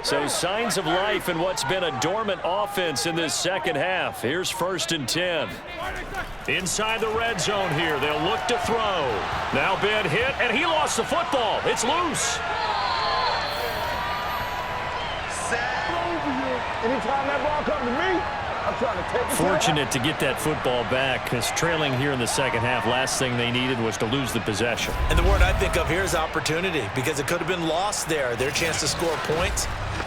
So signs of life in what's been a dormant offense in this 2nd half. Here's 1st and 10. Inside the red zone here. They'll look to throw. Now Ben hit, and he lost the football. It's loose. Anytime that ball comes to me, I'm trying to take it. Fortunate to get that football back, because trailing here in the 2nd half, last thing they needed was to lose the possession. And the word I think of here is opportunity, because it could have been lost there, their chance to score points.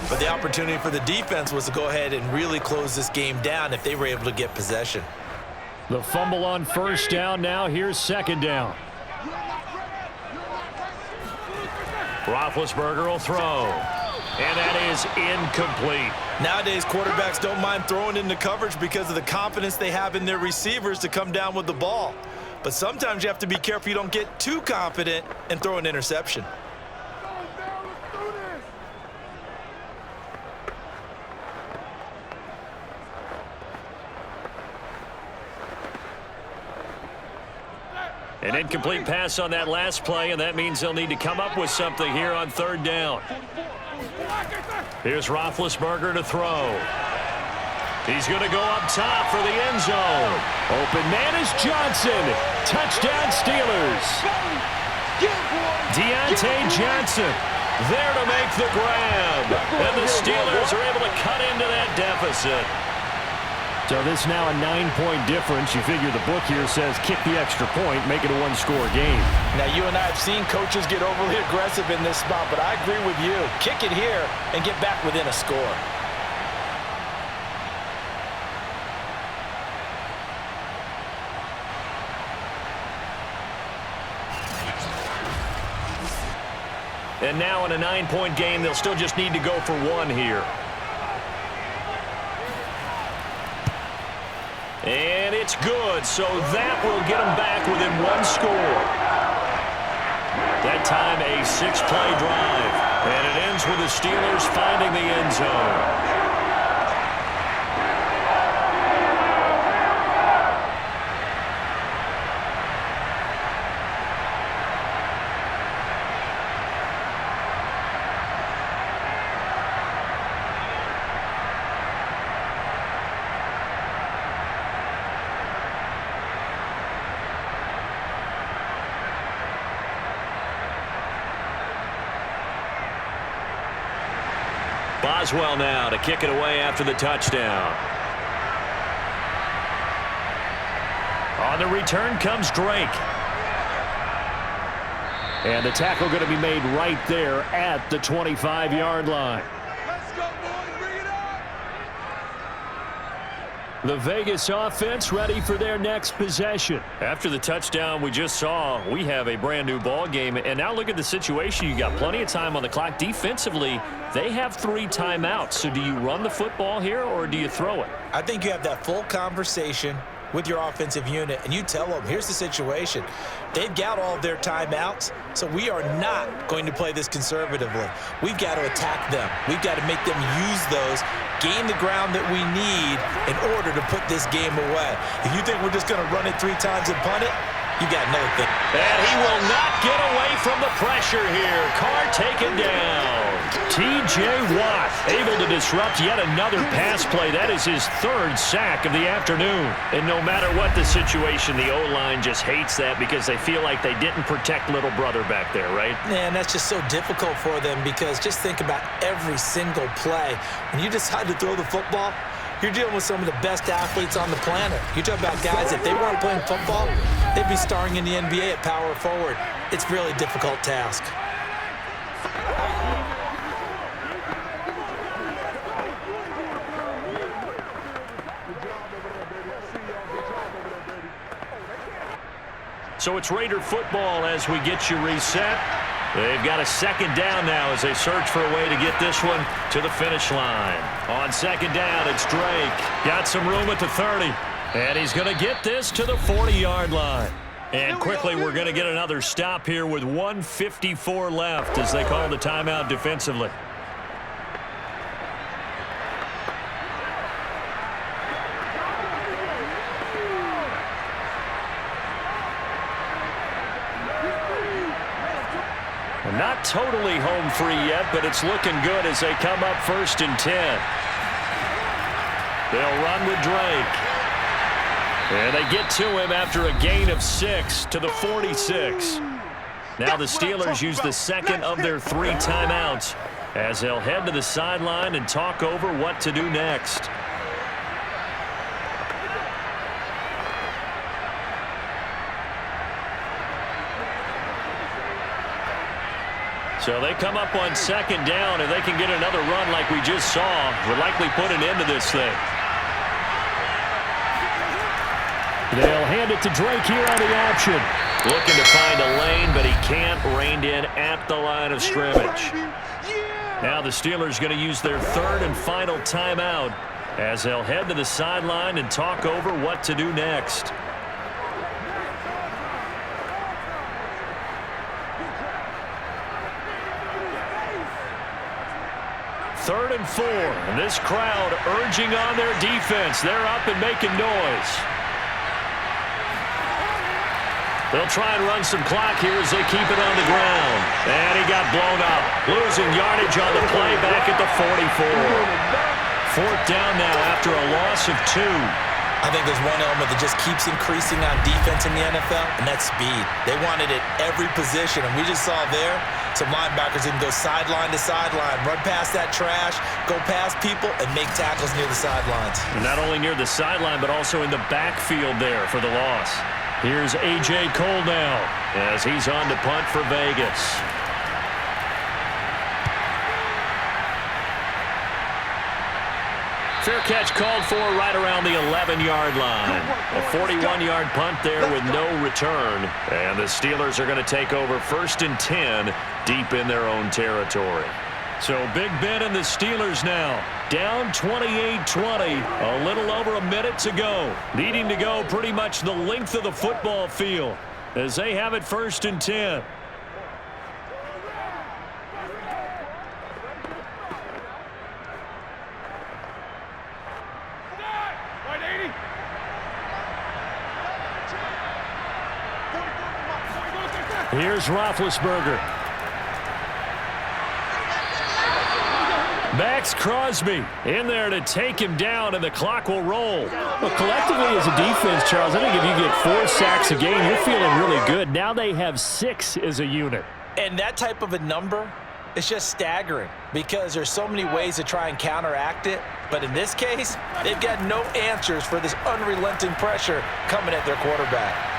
But the opportunity for the defense was to go ahead and really close this game down if they were able to get possession. The fumble on 1st down. Now here's 2nd down. Roethlisberger will throw. And that is incomplete. Nowadays, quarterbacks don't mind throwing into coverage because of the confidence they have in their receivers to come down with the ball. But sometimes you have to be careful you don't get too confident and throw an interception. An incomplete pass on that last play, and that means they'll need to come up with something here on 3rd down. Here's Roethlisberger to throw. He's going to go up top for the end zone. Open man is Johnson. Touchdown Steelers. Deontay Johnson there to make the grab. And the Steelers are able to cut into that deficit. So this now a 9-point difference. You figure the book here says kick the extra point, make it a one-score game. Now, you and I have seen coaches get overly aggressive in this spot, but I agree with you. Kick it here and get back within a score. And now in a 9-point game, they'll still just need to go for one here. And it's good, so that will get them back within one score. That time a 6-play drive. And it ends with the Steelers finding the end zone. Boswell now to kick it away after the touchdown. On the return comes Drake. And the tackle going to be made right there at the 25-yard line. Let's go, boys. Bring it up. The Vegas offense ready for their next possession. After the touchdown we just saw, we have a brand new ball game. And now look at the situation. You got plenty of time on the clock. Defensively, they have 3 timeouts. So do you run the football here or do you throw it? I think you have that full conversation with your offensive unit, and you tell them, here's the situation. They've got all of their timeouts, so we are not going to play this conservatively. We've got to attack them. We've got to make them use those, gain the ground that we need in order to put this game away. If you think we're just going to run it 3 times and punt it, you got another thing. And he will not get away from the pressure here. Carr taken down. T.J. Watt able to disrupt yet another pass play. That is his 3rd sack of the afternoon. And no matter what the situation, the O-line just hates that because they feel like they didn't protect little brother back there, right? Man, that's just so difficult for them because just think about every single play. When you decide to throw the football, you're dealing with some of the best athletes on the planet. You talk about guys, if they weren't playing football, they'd be starring in the NBA at power forward. It's a really difficult task. So it's Raider football as we get you reset. They've got a 2nd down now as they search for a way to get this one to the finish line. On 2nd down, it's Drake. Got some room at the 30. And he's going to get this to the 40-yard line. And quickly, we're going to get another stop here with 1:54 left as they call the timeout defensively. Not totally home free yet, but it's looking good as they come up 1st and 10. They'll run with Drake. And they get to him after a gain of 6 to the 46. Now the Steelers use the 2nd of their 3 timeouts as they'll head to the sideline and talk over what to do next. So they come up on 2nd down, and they can get another run like we just saw. Would likely put an end to this thing. They'll hand it to Drake here on the option. Looking to find a lane, but he can't. Reined in at the line of scrimmage. Now the Steelers going to use their 3rd and final timeout as they'll head to the sideline and talk over what to do next. Third and 4, and this crowd urging on their defense. They're up and making noise. They'll try and run some clock here as they keep it on the ground. And he got blown up. Losing yardage on the play back at the 44. 4th down now after a loss of 2. I think there's one element that just keeps increasing on defense in the NFL, and that's speed. They want it at every position, and we just saw there some linebackers can go sideline to sideline, run past that trash, go past people, and make tackles near the sidelines. And not only near the sideline, but also in the backfield there for the loss. Here's A.J. Cole now as he's on to punt for Vegas. Fair catch called for right around the 11-yard line. A 41-yard punt there with no return. And the Steelers are going to take over 1st and 10 deep in their own territory. So Big Ben and the Steelers now down 28-20. A little over a minute to go. Needing to go pretty much the length of the football field as they have it 1st and 10. Here's Roethlisberger. Max Crosby in there to take him down, and the clock will roll. Well, collectively as a defense, Charles, I think if you get 4 sacks a game, you're feeling really good. Now they have 6 as a unit. And that type of a number is just staggering because there's so many ways to try and counteract it. But in this case, they've got no answers for this unrelenting pressure coming at their quarterback.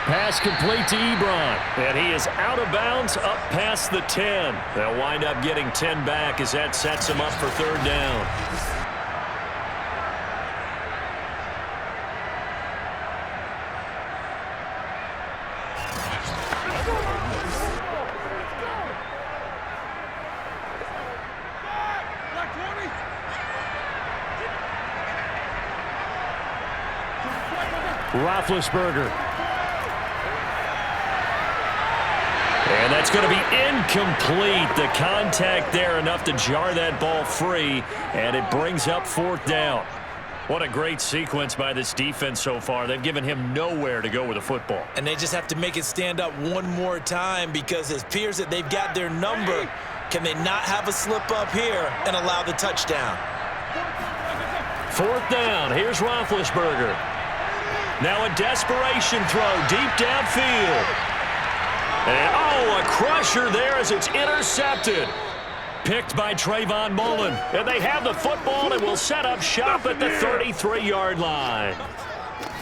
Pass complete to Ebron, and he is out of bounds up past the 10. They'll wind up getting 10 back as that sets him up for 3rd down. Roethlisberger. And that's going to be incomplete. The contact there enough to jar that ball free, and it brings up 4th down. What a great sequence by this defense so far. They've given him nowhere to go with the football. And they just have to make it stand up one more time because it appears that they've got their number. Can they not have a slip up here and allow the touchdown? 4th down. Here's Roethlisberger. Now a desperation throw deep downfield. And, a crusher there as it's intercepted. Picked by Trayvon Mullen. And they have the football and will set up shop at the 33-yard line.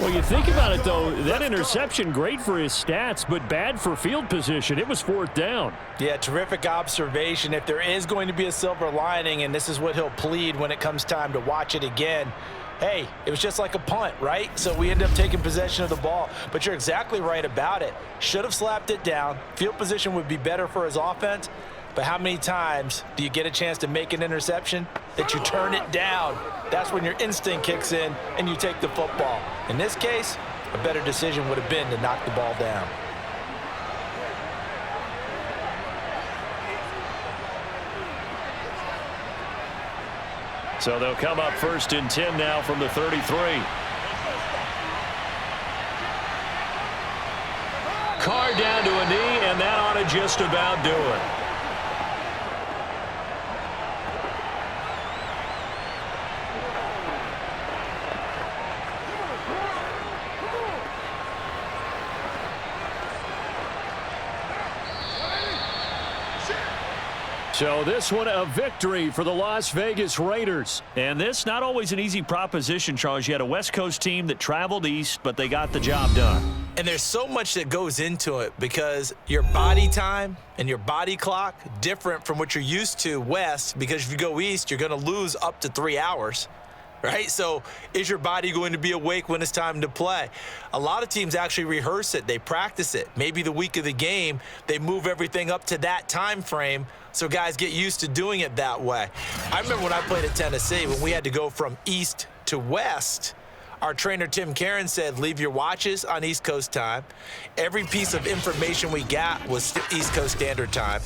Well, you think about it, though, that interception, great for his stats, but bad for field position. It was 4th down. Yeah, terrific observation. If there is going to be a silver lining, and this is what he'll plead when it comes time to watch it again, hey, it was just like a punt, right? So we end up taking possession of the ball. But you're exactly right about it. Should have slapped it down. Field position would be better for his offense. But how many times do you get a chance to make an interception that you turn it down? That's when your instinct kicks in and you take the football. In this case, a better decision would have been to knock the ball down. So they'll come up 1st and 10 now from the 33. Carr down to a knee, and that ought to just about do it. So this one a victory for the Las Vegas Raiders. And this not always an easy proposition, Charles. You had a West Coast team that traveled east, but they got the job done. And there's so much that goes into it because your body time and your body clock different from what you're used to west, because if you go east, you're going to lose up to 3 hours. Right? So is your body going to be awake when it's time to play? A lot of teams actually rehearse it. They practice it. Maybe the week of the game, they move everything up to that time frame so guys get used to doing it that way. I remember when I played at Tennessee, when we had to go from east to west, our trainer, Tim Karen, said, leave your watches on East Coast time. Every piece of information we got was East Coast Standard Time.